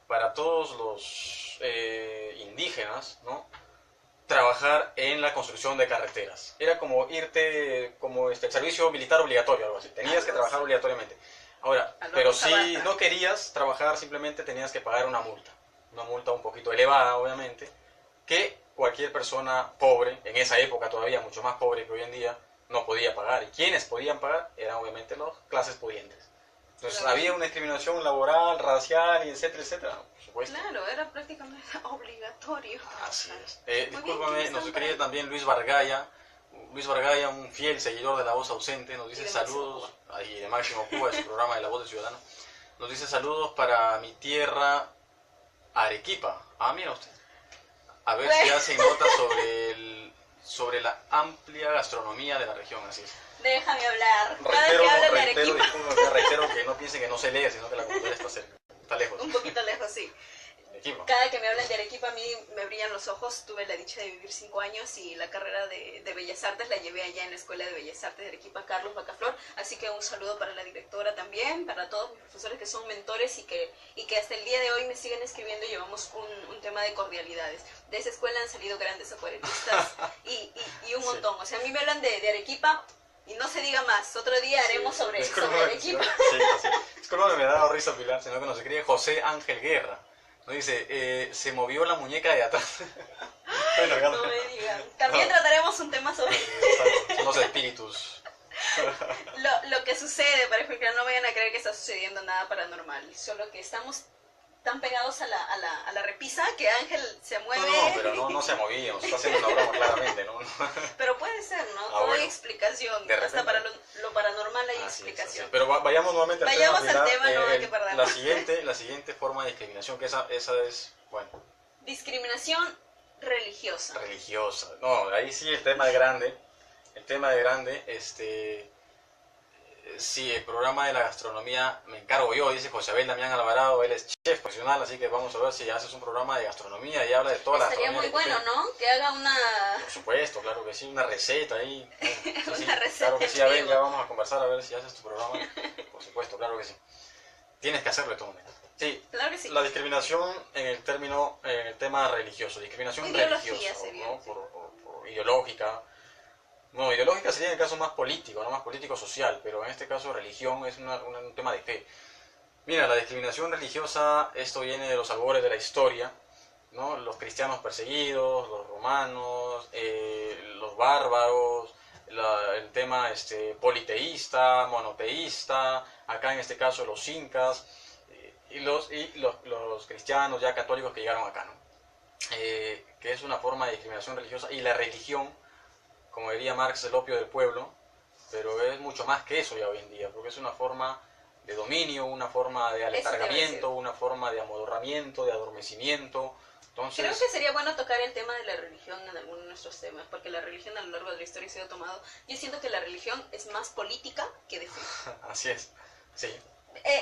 para todos los indígenas, ¿no? Trabajar en la construcción de carreteras. Era como irte, como el servicio militar obligatorio, algo así. Tenías que trabajar obligatoriamente. Ahora, pero si no querías trabajar, simplemente tenías que pagar una multa un poquito elevada, obviamente, que cualquier persona pobre, en esa época todavía mucho más pobre que hoy en día, no podía pagar. Y quienes podían pagar eran obviamente las clases pudientes. Entonces había una discriminación laboral, racial, y etcétera, etcétera, por supuesto. Claro, era prácticamente obligatorio. Así es. Discúlpame, nos escribe también Luis Vargaya. Luis Vargaya, un fiel seguidor de La Voz Ausente, nos dice saludos, y de Máximo Cuba, de su programa de La Voz del Ciudadano. Nos dice saludos para mi tierra, Arequipa. Ah, mira usted. A ver si hacen nota sobre la amplia gastronomía de la región, así es. Déjame hablar. Cada vez que hablan de Arequipa. Reitero que no cultural que no se lee, sino que la cultura está cerca, está lejos. Un poquito lejos, sí. Arequipa. Cada que me hablan de Arequipa a mí me brillan los ojos. Tuve la dicha de vivir 5 años y la carrera de Bellas Artes la llevé allá en la Escuela de Bellas Artes de Arequipa, Carlos Bacaflor. Así que un saludo para la directora también, para todos mis profesores que son mentores y que hasta el día de hoy me siguen escribiendo. Llevamos un tema de cordialidades. De esa escuela han salido grandes acuarelistas y un montón. O sea, a mí me hablan de Arequipa. Y no se diga más, otro día haremos sobre Arequipa. Sí. Disculpa, me da risa Pilar, sino que nos escribe José Ángel Guerra. Nos dice, se movió la muñeca de atrás. Bueno, no me digan. También trataremos un tema sobre... Son los espíritus. Lo que sucede, para que no vayan a creer que está sucediendo nada paranormal. Solo que estamos tan pegados a la repisa que Ángel se mueve. No, pero no se ha movido, nos está haciendo una broma claramente, ¿no? Pero puede ser, ¿no? Todo hay explicación. Hasta para lo paranormal hay explicación. Es. Pero vayamos nuevamente al tema. Vayamos al tema, no hay que perderlo. La siguiente forma de discriminación, que esa es, bueno. Discriminación religiosa. Religiosa. No, ahí sí el tema es grande. Sí, el programa de la gastronomía me encargo yo, dice José Abel Damián Alvarado, él es chef profesional, así que vamos a ver si haces un programa de gastronomía y habla de toda la gastronomía. Sería muy bueno, ¿no? Que haga una... Por supuesto, claro que sí, una receta ahí. Una receta. Claro que sí, Abel, ya vamos a conversar a ver si haces tu programa. Por supuesto, claro que sí. Tienes que hacerlo de todas maneras. Sí, claro que sí. La discriminación en el tema religioso, discriminación religiosa, ¿no? Por ideológica. No, ideológica sería en el caso más político, no más político-social, pero en este caso religión es un tema de fe. Mira, la discriminación religiosa, esto viene de los albores de la historia, ¿no? Los cristianos perseguidos, los romanos, los bárbaros, el tema politeísta, monoteísta, acá en este caso los incas, y los cristianos ya católicos que llegaron acá, ¿no? Que es una forma de discriminación religiosa, y la religión, como diría Marx, el opio del pueblo, pero es mucho más que eso ya hoy en día, porque es una forma de dominio, una forma de aletargamiento, una forma de amodorramiento, de adormecimiento. Entonces, creo que sería bueno tocar el tema de la religión en alguno de nuestros temas, porque la religión a lo largo de la historia se ha tomado. Yo siento que la religión es más política que de fe. Así es, sí.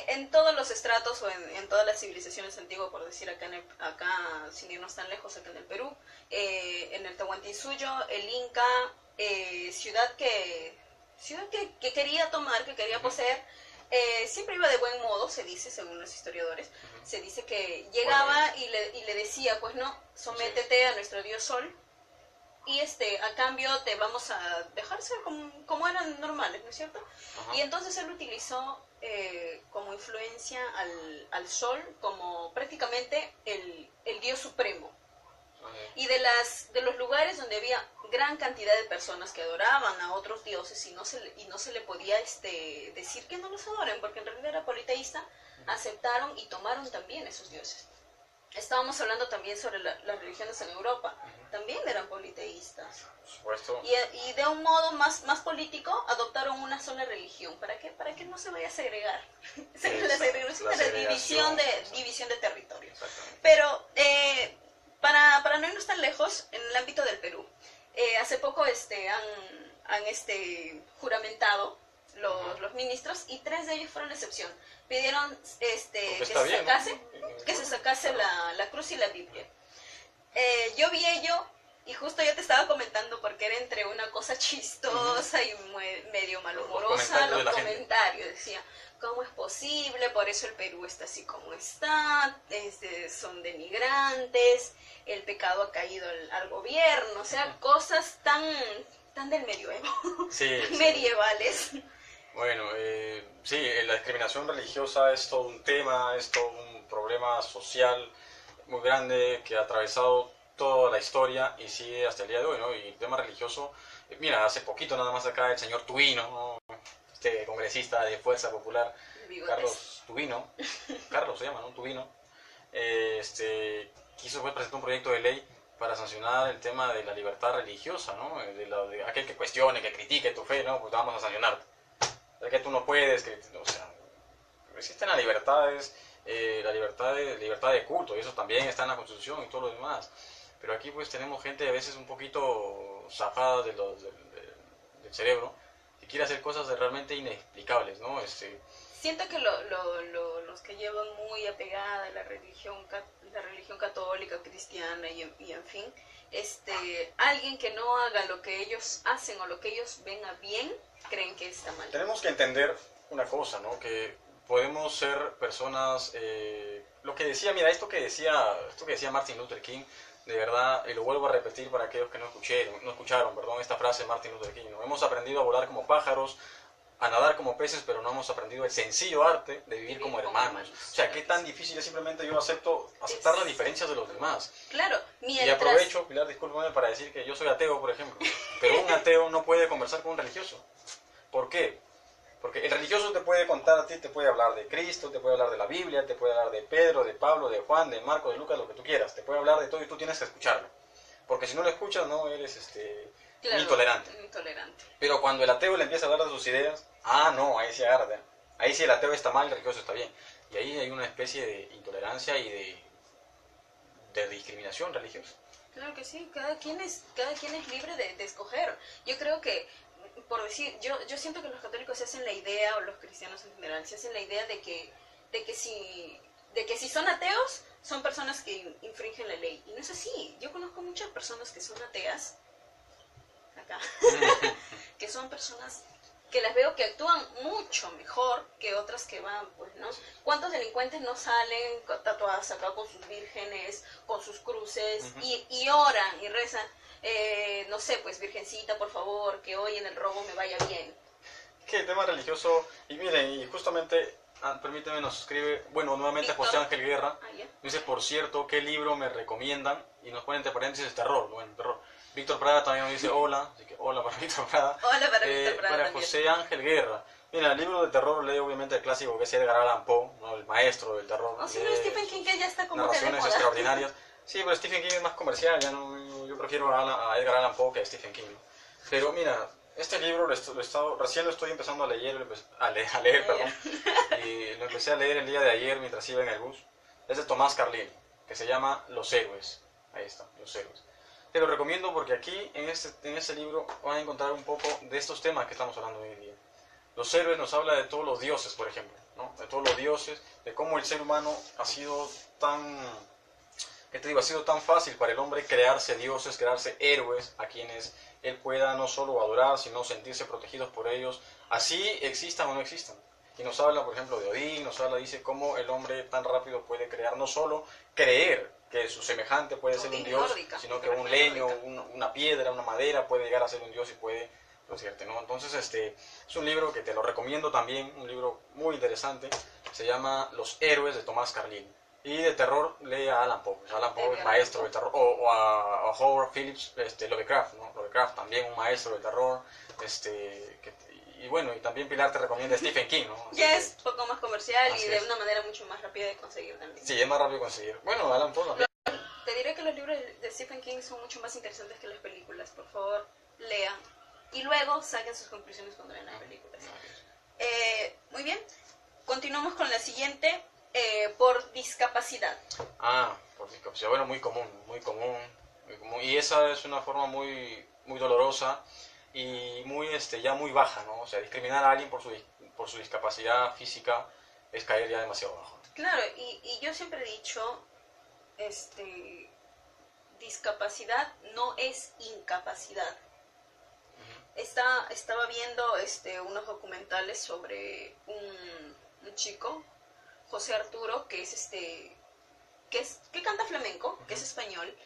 En todos los estratos o en todas las civilizaciones antiguas, por decir acá sin irnos tan lejos, acá en el Perú, en el Tahuantinsuyo, el Inca, ciudad que quería tomar, que quería poseer, siempre iba de buen modo, se dice, según los historiadores. Se dice que llegaba y le decía, pues no, sométete a nuestro dios Sol, y a cambio te vamos a dejar ser como eran normales, ¿no es cierto? Ajá. Y entonces él utilizó como influencia al Sol como prácticamente el dios supremo. Y de los lugares donde había gran cantidad de personas que adoraban a otros dioses y no se le podía decir que no los adoren, porque en realidad era politeísta, aceptaron y tomaron también esos dioses. Estábamos hablando también sobre las religiones en Europa, también eran politeístas. Por supuesto. Y de un modo más político adoptaron una sola religión. ¿Para qué? Para que no se vaya a segregar. La segregación es la división de territorio. Pero para no irnos tan lejos, en el ámbito del Perú, Hace poco han juramentado los ministros y 3 de ellos fueron la excepción. Pidieron que se sacase la cruz y la Biblia. Yo vi ello y justo yo te estaba comentando porque era entre una cosa chistosa y medio malhumorosa los comentarios. Decía, ¿cómo es posible? Por eso el Perú está así como está, son denigrantes, el pecado ha caído al gobierno, o sea, cosas tan del medioevo, medievales. Bueno, sí, la discriminación religiosa es todo un tema, es todo un problema social muy grande que ha atravesado toda la historia y sigue hasta el día de hoy, ¿no? Y el tema religioso, mira, hace poquito nada más acá el señor Tubino, ¿no? Este congresista de Fuerza Popular, Carlos Tubino, Carlos se llama, ¿no? Tubino, quiso presentar un proyecto de ley para sancionar el tema de la libertad religiosa, ¿no? De aquel que cuestione, que critique tu fe, ¿no? Pues te vamos a sancionar. Es que tú no puedes, o sea, existen las libertades, la libertad de culto, y eso también está en la Constitución y todo lo demás. Pero aquí pues tenemos gente a veces un poquito zafada del cerebro que quiere hacer cosas realmente inexplicables, ¿no? Siento que los que llevan muy apegada a la religión católica, cristiana y en fin, alguien que no haga lo que ellos hacen o lo que ellos ven a bien, creen que está mal. Tenemos que entender una cosa, ¿no? Que podemos ser personas, lo que decía, mira, esto que decía Martin Luther King, de verdad, y lo vuelvo a repetir para aquellos que no escucharon, esta frase de Martin Luther King, ¿no? Hemos aprendido a volar como pájaros, a nadar como peces, pero no hemos aprendido el sencillo arte de vivir como hermanos. O sea, qué tan difícil es simplemente yo aceptar las diferencias de los demás. Claro, Y aprovecho, Pilar, discúlpame, para decir que yo soy ateo, por ejemplo, pero un ateo no puede conversar con un religioso. ¿Por qué? Porque el religioso te puede contar a ti, te puede hablar de Cristo, te puede hablar de la Biblia, te puede hablar de Pedro, de Pablo, de Juan, de Marco, de Lucas, lo que tú quieras. Te puede hablar de todo y tú tienes que escucharlo. Porque si no lo escuchas, no eres claro, intolerante. Pero cuando el ateo le empieza a hablar de sus ideas, no, ahí se agarra. Ahí sí el ateo está mal, el religioso está bien. Y ahí hay una especie de intolerancia y de discriminación religiosa. Claro que sí, cada quien es libre de escoger. Yo creo que, por decir, yo siento que los católicos se hacen la idea, o los cristianos en general, se hacen la idea de que si son ateos, son personas que infringen la ley. Y no es así. Yo conozco muchas personas que son ateas, acá, que son personas que las veo que actúan mucho mejor que otras que van, pues, ¿no? ¿Cuántos delincuentes no salen tatuadas acá con sus vírgenes, con sus cruces, y oran y rezan? No sé, pues, virgencita, por favor, que hoy en el robo me vaya bien. Que el tema religioso, y miren, y justamente, permíteme, nos escribe, nuevamente Víctor. José Ángel Guerra, ¿Ya? dice, por cierto, ¿qué libro me recomiendan? Y nos pone entre paréntesis terror, terror. Víctor Prada también nos dice hola, así que hola para Víctor Prada. Hola para Víctor Prada Para también. José Ángel Guerra. Mira, el libro de terror lee obviamente el clásico que es Edgar Allan Poe, ¿no? El maestro del terror. O si no, Stephen King, que ya está como que de narraciones moda. extraordinarias. Sí, pero Stephen King es más comercial, yo prefiero a Edgar Allan Poe que a Stephen King, ¿no? Pero mira, este libro recién lo estoy empezando a leer, y lo empecé a leer el día de ayer mientras iba en el bus. Es de Tomás Carlyle, que se llama Los Héroes. Ahí está, Los Héroes. Te lo recomiendo porque aquí, en este libro, van a encontrar un poco de estos temas que estamos hablando hoy en día. Los Héroes nos habla de todos los dioses, por ejemplo, ¿no? De todos los dioses, de cómo el ser humano ha sido ha sido tan fácil para el hombre crearse dioses, crearse héroes a quienes él pueda no solo adorar, sino sentirse protegidos por ellos, así existan o no existan. Y nos habla, por ejemplo, de Odín, dice cómo el hombre tan rápido puede crear, no solo creer que su semejante puede ser un dios, sino que un leño, una piedra, una madera puede llegar a ser un dios y puede procederte, ¿no? Entonces, es un libro que te lo recomiendo también, un libro muy interesante, se llama Los Héroes de Tomás Carlyle. Y de terror lee a Alan Poe. Alan Poe es maestro del terror. O a Howard Phillips, Lovecraft, ¿no? Lovecraft también un maestro del terror. Y también Pilar te recomienda Stephen King, ¿no? Ya es un poco más comercial y de una manera mucho más rápida de conseguir también. Sí, es más rápido de conseguir. Bueno, Alan Poe también. Te diré que los libros de Stephen King son mucho más interesantes que las películas. Por favor, lean. Y luego saquen sus conclusiones cuando vean las películas. Muy bien. Continuamos con la siguiente. Por discapacidad. Por discapacidad. Bueno, muy común, muy común. Y esa es una forma muy dolorosa y ya muy baja, ¿no? O sea, discriminar a alguien por su discapacidad física es caer ya demasiado bajo. Claro, y yo siempre he dicho, discapacidad no es incapacidad. Estaba viendo unos documentales sobre un chico, José Arturo, que canta flamenco, que es español.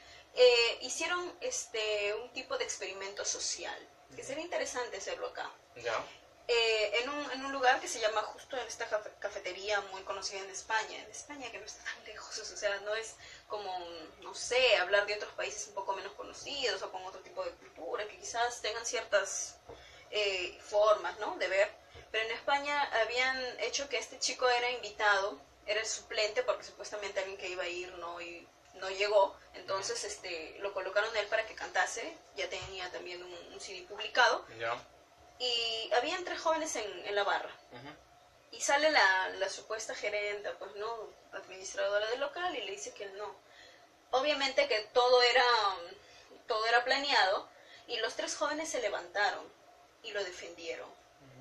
Hicieron un tipo de experimento social, que sería interesante hacerlo acá. ¿Ya? En un lugar que se llama justo en esta cafetería muy conocida en España que no está tan lejos, o sea, no es como, no sé, hablar de otros países un poco menos conocidos o con otro tipo de cultura, que quizás tengan ciertas formas, ¿no?, de ver, pero en España habían hecho que este chico era invitado, era el suplente, porque supuestamente alguien que iba a ir no llegó, entonces lo colocaron a él para que cantase, ya tenía también un CD publicado. ¿Ya? Y habían 3 jóvenes en la barra. Y sale la supuesta gerenta, pues no, administradora del local, y le dice que no. Obviamente que todo era planeado, y los 3 jóvenes se levantaron y lo defendieron.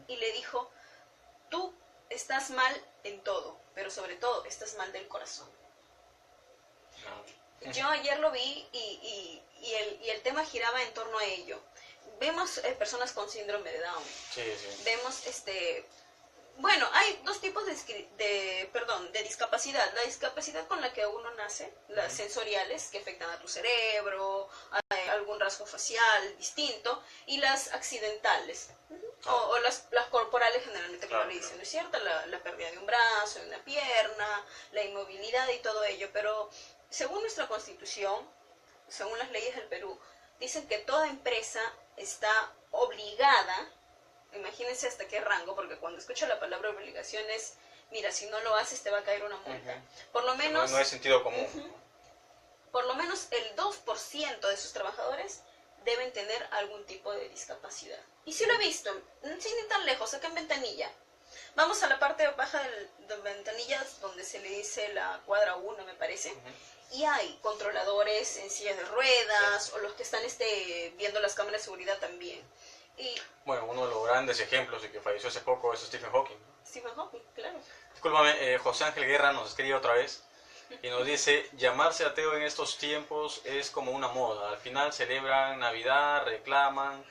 Y le dijo, tú estás mal en todo, pero sobre todo estás mal del corazón. Yo ayer lo vi y el tema giraba en torno a ello. Vemos personas con síndrome de Down. Sí, sí. Vemos, bueno, hay 2 tipos de discapacidad. La discapacidad con la que uno nace, las sensoriales, que afectan a tu cerebro, algún rasgo facial distinto, y las accidentales, o las corporales generalmente, como le dicen, ¿no es cierto? La pérdida de un brazo, de una pierna, la inmovilidad y todo ello. Pero según nuestra Constitución, según las leyes del Perú, dicen que toda empresa está obligada, imagínense hasta qué rango, porque cuando escucho la palabra obligación es, mira, si no lo haces te va a caer una multa. Por lo menos... No es sentido común. Por lo menos el 2% de sus trabajadores deben tener algún tipo de discapacidad. Y sí lo he visto, sin ir tan lejos, acá en Ventanilla. Vamos a la parte baja de Ventanillas, donde se le dice la cuadra 1, me parece. Y hay controladores en sillas de ruedas, o los que están viendo las cámaras de seguridad también. Bueno, uno de los grandes ejemplos y que falleció hace poco es Stephen Hawking. Stephen Hawking, claro. Discúlpame, José Ángel Guerra nos escribe otra vez y nos dice, llamarse ateo en estos tiempos es como una moda. Al final celebran Navidad, reclaman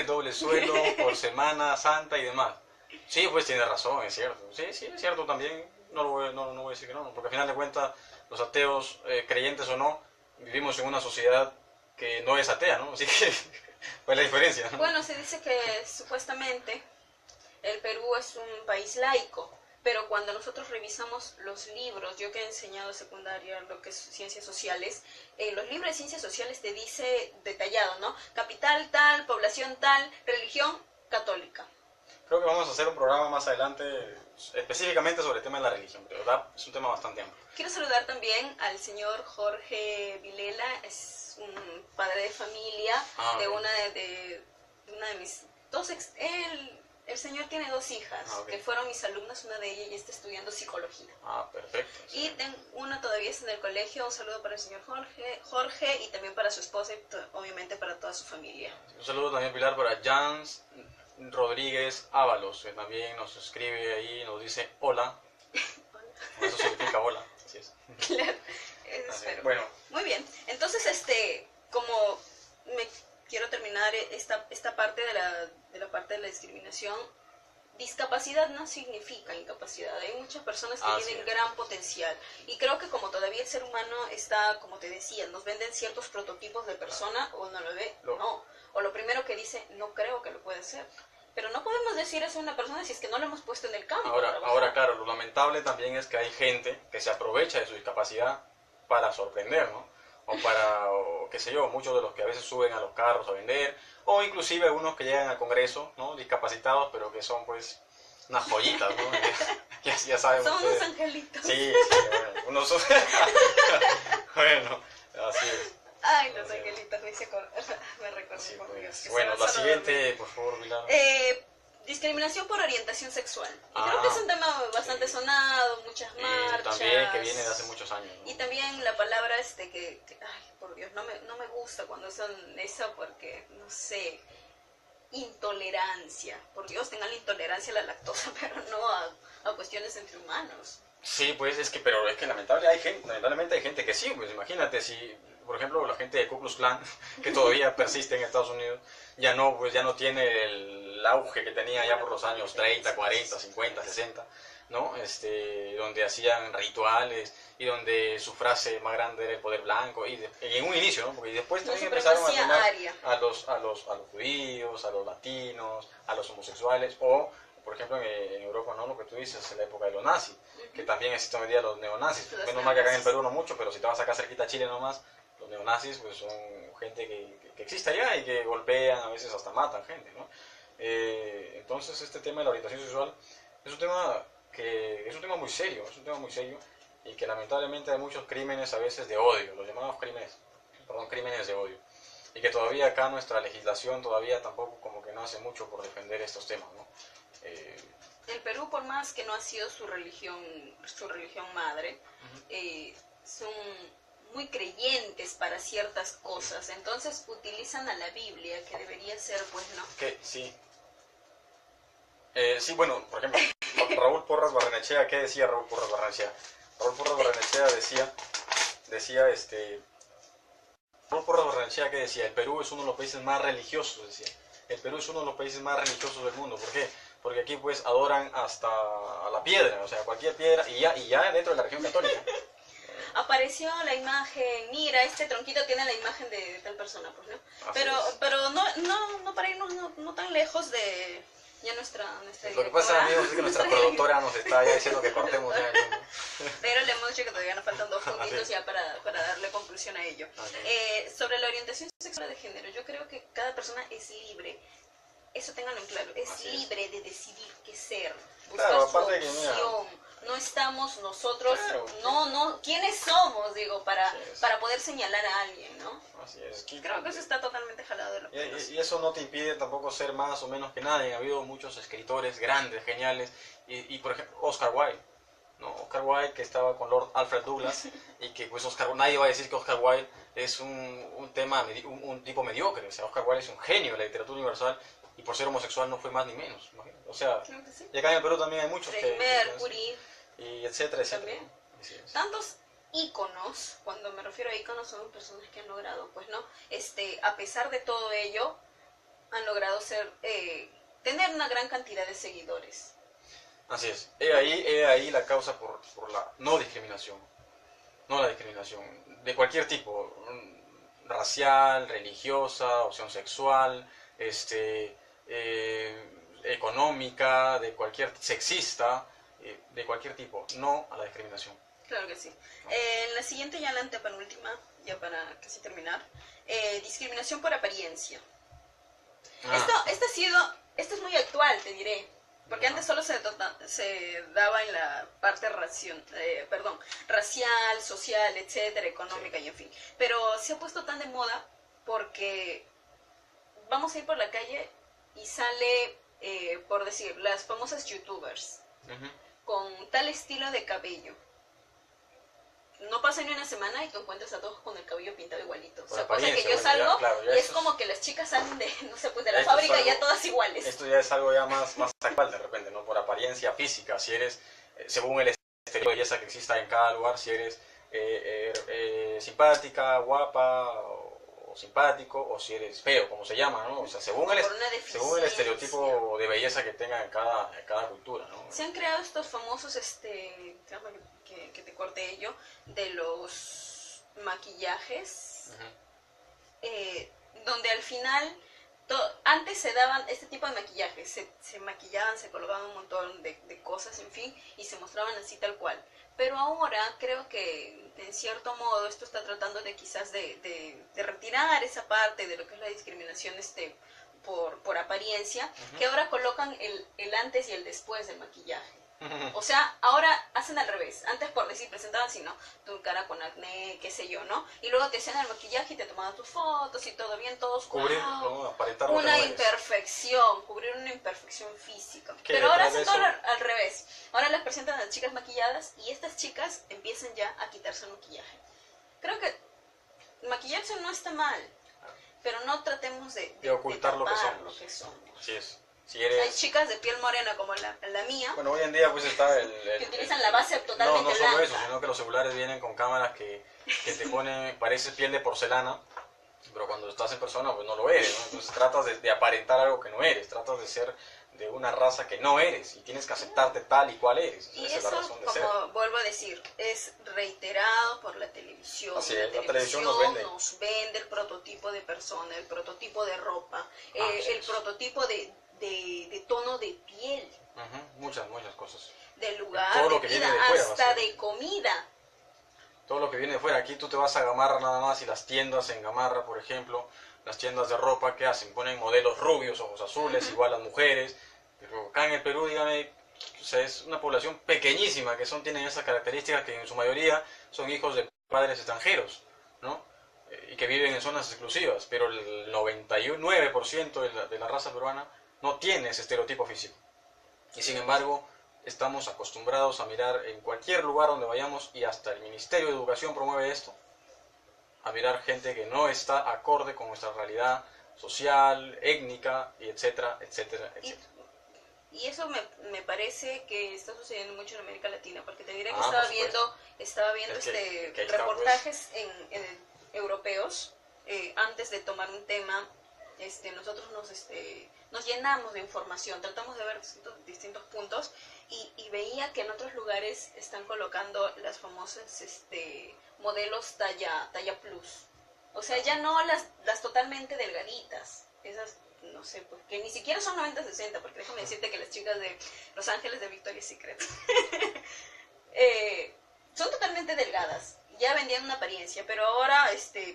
doble sueldo por Semana Santa y demás. Sí, pues tiene razón, es cierto. Sí, es cierto también. No voy a decir que no, porque al final de cuentas los ateos, creyentes o no, vivimos en una sociedad que no es atea, ¿no? Así que, ¿cuál es la diferencia? Bueno, se dice que supuestamente el Perú es un país laico, pero cuando nosotros revisamos los libros, yo que he enseñado secundaria lo que es ciencias sociales, los libros de ciencias sociales te dice detallado, ¿no? Capital tal, población tal, religión católica. Creo que vamos a hacer un programa más adelante específicamente sobre el tema de la religión, pero ¿verdad? Es un tema bastante amplio. Quiero saludar también al señor Jorge Vilela, es un padre de familia de una de mis dos el señor tiene 2 hijas que fueron mis alumnas, una de ellas ya está estudiando psicología. Perfecto. Sí. Y una todavía está en el colegio. Un saludo para el señor Jorge y también para su esposa y obviamente para toda su familia. Un saludo también, Pilar, para Jans Rodríguez Ábalos, que también nos escribe ahí, nos dice hola. Eso significa hola, así es. Claro, espero. Bueno. Muy bien, entonces como me quiero terminar esta parte de la parte de la discriminación, discapacidad no significa incapacidad. Hay muchas personas que tienen gran potencial. Y creo que como todavía el ser humano está, como te decía, nos venden ciertos prototipos de persona, o no lo ve, no. O lo primero que dice, no creo que lo puede hacer. Pero no podemos decir eso a una persona si es que no lo hemos puesto en el campo. Ahora, claro, lo lamentable también es que hay gente que se aprovecha de su discapacidad para sorprender, ¿no? O qué sé yo, muchos de los que a veces suben a los carros a vender, o inclusive algunos que llegan al Congreso, ¿no? Discapacitados, pero que son pues unas joyitas, ¿no? ya saben Son ustedes. unos angelitos. Sí, bueno, unos son... Bueno, así es. Ay, los angelitos, me recordé. Sí, pues. Bueno, la siguiente, por favor, Milán. discriminación por orientación sexual. Y creo que es un tema bastante sonado, muchas marchas. También que viene de hace muchos años, ¿no? Y también la palabra ay, por Dios, no me gusta cuando son eso porque, no sé, intolerancia. Por Dios, tengan la intolerancia a la lactosa, pero no a cuestiones entre humanos. Sí, pues pero es que lamentablemente hay gente que sí, pues imagínate si, por ejemplo, la gente de Ku Klux Klan, que todavía persiste en Estados Unidos, ya no tiene el auge que tenía ya por los años 30, 40, 50, 60, ¿no? Donde hacían rituales y donde su frase más grande era el poder blanco, y en un inicio, ¿no? Porque después también empezaron a tomar a los judíos, a los latinos, a los homosexuales, o por ejemplo en Europa, ¿no? Lo que tú dices, en la época de los nazis, que también existen hoy día los neonazis. Menos mal que acá en el Perú no mucho, pero si te vas acá cerquita a Chile nomás, los neonazis pues son gente que existe allá y que golpean, a veces hasta matan gente, ¿no? Entonces este tema de la orientación sexual es un tema muy serio, y que lamentablemente hay muchos crímenes a veces de odio, los llamados crímenes de odio, y que todavía acá nuestra legislación todavía tampoco como que no hace mucho por defender estos temas, ¿no? El Perú, por más que no ha sido su religión madre, son muy creyentes para ciertas cosas, entonces utilizan a la Biblia, que debería ser, pues, ¿no? Sí. Sí, bueno, por ejemplo, Raúl Porras Barrenechea, ¿qué decía Raúl Porras Barrenechea? Raúl Porras Barrenechea Raúl Porras Barrenechea, ¿qué decía? El Perú es uno de los países más religiosos, decía. El Perú es uno de los países más religiosos del mundo. ¿Por qué? Porque aquí pues adoran hasta a la piedra, o sea, cualquier piedra, y ya dentro de la religión católica. Apareció la imagen, mira, este tronquito tiene la imagen de tal persona, pues, ¿no? Pero no para irnos no tan lejos de ya nuestra Lo que pasa, amigos, es que nuestra productora nos está ya diciendo que cortemos ya. Pero le hemos dicho que todavía nos faltan 2 puntitos ya para darle conclusión a ello. Sobre la orientación sexual de género, yo creo que cada persona es libre. Eso ténganlo en claro, es libre de decidir qué ser, buscar su opción. No estamos nosotros, ¿quiénes somos, digo, para poder señalar a alguien, ¿no? Así es. Creo que eso está totalmente jalado de la y eso no te impide tampoco ser más o menos que nadie. Ha habido muchos escritores grandes, geniales, y por ejemplo, Oscar Wilde, ¿no? Oscar Wilde, que estaba con Lord Alfred Douglas, y que pues nadie va a decir que Oscar Wilde es un tipo mediocre. O sea, Oscar Wilde es un genio de la literatura universal, y por ser homosexual no fue más ni menos, imagínate. O sea, y acá en el Perú también hay muchos Mercury, y etcétera. Tantos íconos, cuando me refiero a íconos son personas que han logrado, pues, ¿no? A pesar de todo ello, han logrado tener una gran cantidad de seguidores. Así es. He ahí la causa por la no discriminación. No la discriminación de cualquier tipo, racial, religiosa, opción sexual, económica, de cualquier sexista, de cualquier tipo, no a la discriminación. Claro que sí. En la siguiente, ya la antepenúltima, ya para casi terminar, discriminación por apariencia. Esto es muy actual, te diré, porque antes solo se daba en la parte racial, social, etcétera, económica, y en fin. Pero se ha puesto tan de moda porque vamos a ir por la calle y sale, por decir, las famosas youtubers con tal estilo de cabello. No pasa ni una semana y tú encuentras a todos con el cabello pintado igualito. O sea, cosa que yo salgo y es como que las chicas salen de la fábrica ya todas iguales. Esto ya es algo ya más actual de repente, ¿no? Por apariencia física, si eres, según el estereotipo de belleza que exista en cada lugar, si eres simpática, guapa o simpático, o si eres feo, como se llama, ¿no? O sea, según el estereotipo de belleza que tenga en cada cultura, ¿no? Se han creado estos famosos, que te corté yo, de los maquillajes, donde al final, antes se daban este tipo de maquillajes, se maquillaban, se colocaban un montón de cosas, en fin, y se mostraban así tal cual. Pero ahora creo que, en cierto modo, esto está tratando de quizás de retirar esa parte de lo que es la discriminación por apariencia, que ahora colocan el antes y el después del maquillaje. O sea, ahora hacen al revés. Antes, por decir, presentaban así, ¿no? Tu cara con acné, qué sé yo, ¿no? Y luego te hacían el maquillaje y te tomaban tus fotos y todo bien, todos Cubrir, wow, ¿no? Aparentar lo que no una eres. imperfección, cubrir una imperfección física. ¿Qué? Pero ahora Detrás hacen de todo eso- al revés. Ahora les presentan a las chicas maquilladas y estas chicas empiezan ya a quitarse el maquillaje. Creo que maquillarse no está mal, pero no tratemos De ocultar lo que tapar somos. lo que somos. Así es. Si Hay eres... chicas de piel morena como la mía, Bueno, hoy en día pues está que utilizan la base totalmente No, no solo blanca. eso, sino que los celulares vienen con cámaras que te ponen, parece piel de porcelana, pero cuando estás en persona pues no lo eres, ¿no? Entonces tratas de aparentar algo que no eres, tratas de ser de una raza que no eres y tienes que aceptarte tal y cual eres. Y Esa es eso, la razón de ser. como vuelvo a decir, es reiterado por la televisión. Así La es, la televisión televisión nos vende. nos vende el prototipo de persona, el prototipo de ropa, Así el es. prototipo de tono de piel, Ujú, muchas cosas. de lugar, Todo de lo que vida, viene de fuera, hasta básicamente. de comida. Todo lo que viene de fuera. Aquí tú te vas a Gamarra nada más y las tiendas en Gamarra, por ejemplo, las tiendas de ropa, ¿qué hacen? Ponen modelos rubios, ojos azules, igual las mujeres. Pero acá en el Perú, dígame, o sea, es una población pequeñísima que tienen esas características que en su mayoría son hijos de padres extranjeros, ¿no? Y que viven en zonas exclusivas, pero el 99% de la raza peruana no tiene ese estereotipo físico. Y sin embargo, estamos acostumbrados a mirar en cualquier lugar donde vayamos, y hasta el Ministerio de Educación promueve esto, a mirar gente que no está acorde con nuestra realidad social, étnica, y etcétera, etcétera, etcétera. Y eso me parece que está sucediendo mucho en América Latina, porque te diré que Ah, por estaba viendo Es que ahí está, reportajes en europeos antes de tomar un tema. Nosotros nos llenamos de información, tratamos de ver distintos puntos y veía que en otros lugares están colocando las famosas modelos talla plus. O sea, ya no las totalmente delgaditas, esas, no sé, pues, que ni siquiera son 90-60, porque déjame decirte que las chicas de Los Ángeles de Victoria's Secret son totalmente delgadas. Ya vendían una apariencia, pero ahora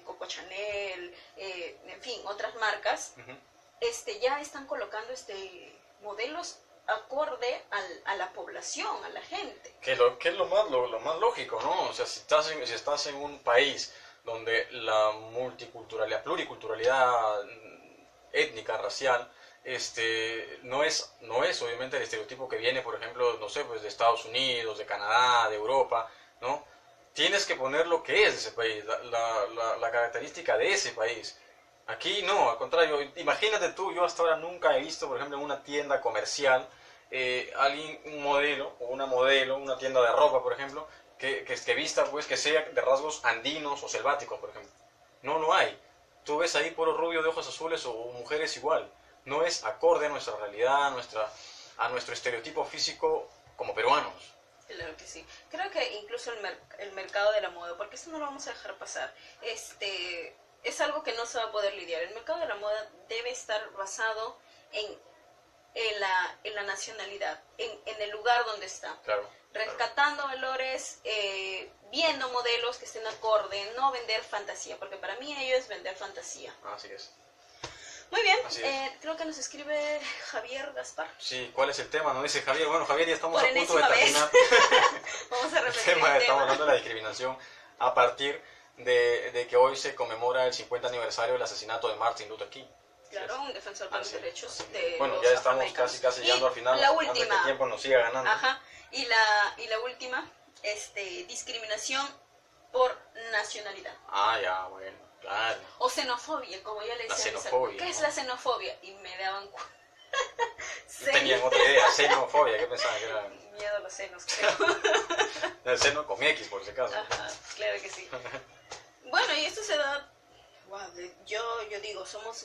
Coco Chanel, en fin, otras marcas, ya están colocando modelos acorde a la población, a la gente. Que es lo más lógico, ¿no? O sea, si estás en un país donde la multiculturalidad, pluriculturalidad étnica, racial, no es obviamente el estereotipo que viene, por ejemplo, no sé, pues de Estados Unidos, de Canadá, de Europa, ¿no? Tienes que poner lo que es ese país, la característica de ese país. Aquí no, al contrario, imagínate tú, yo hasta ahora nunca he visto, por ejemplo, en una tienda comercial, un modelo o una modelo, una tienda de ropa, por ejemplo, que vista, pues, que sea de rasgos andinos o selváticos, por ejemplo. No lo hay. Tú ves ahí puro rubio de ojos azules o mujeres igual. No es acorde a nuestra realidad, a nuestro estereotipo físico como peruanos. Claro que sí. Creo que incluso el mercado de la moda, porque esto no lo vamos a dejar pasar, es algo que no se va a poder lidiar. El mercado de la moda debe estar basado en la nacionalidad, en el lugar donde está. Claro. Rescatando valores, viendo modelos que estén acorde, no vender fantasía, porque para mí ello es vender fantasía. Así es. Muy bien, Así es. creo que nos escribe Javier Gaspar. Sí, ¿cuál es el tema? Nos dice Javier. Bueno, Javier, ya estamos Por a punto de enésima terminar. Vamos a El repetir tema, el estamos tema. hablando de la discriminación a partir de que hoy se conmemora el 50 aniversario del asesinato de Martin Luther King. Claro, un defensor de los Así es. derechos de Bueno, los ya estamos afroamericanos. casi llegando Y al final. la Antes que última. el tiempo nos siga ganando. Ajá. Y la última, discriminación por nacionalidad. Ah, ya, bueno, claro. O xenofobia, como ya le La decía. xenofobia, ¿Qué es ¿no? la xenofobia? Y me daban No tenían otra idea. Xenofobia, ¿qué pensaban que era? miedo a los senos, creo. El seno con X, por si acaso. Ajá, claro que sí. Bueno, y esto se da... Wow, yo digo, somos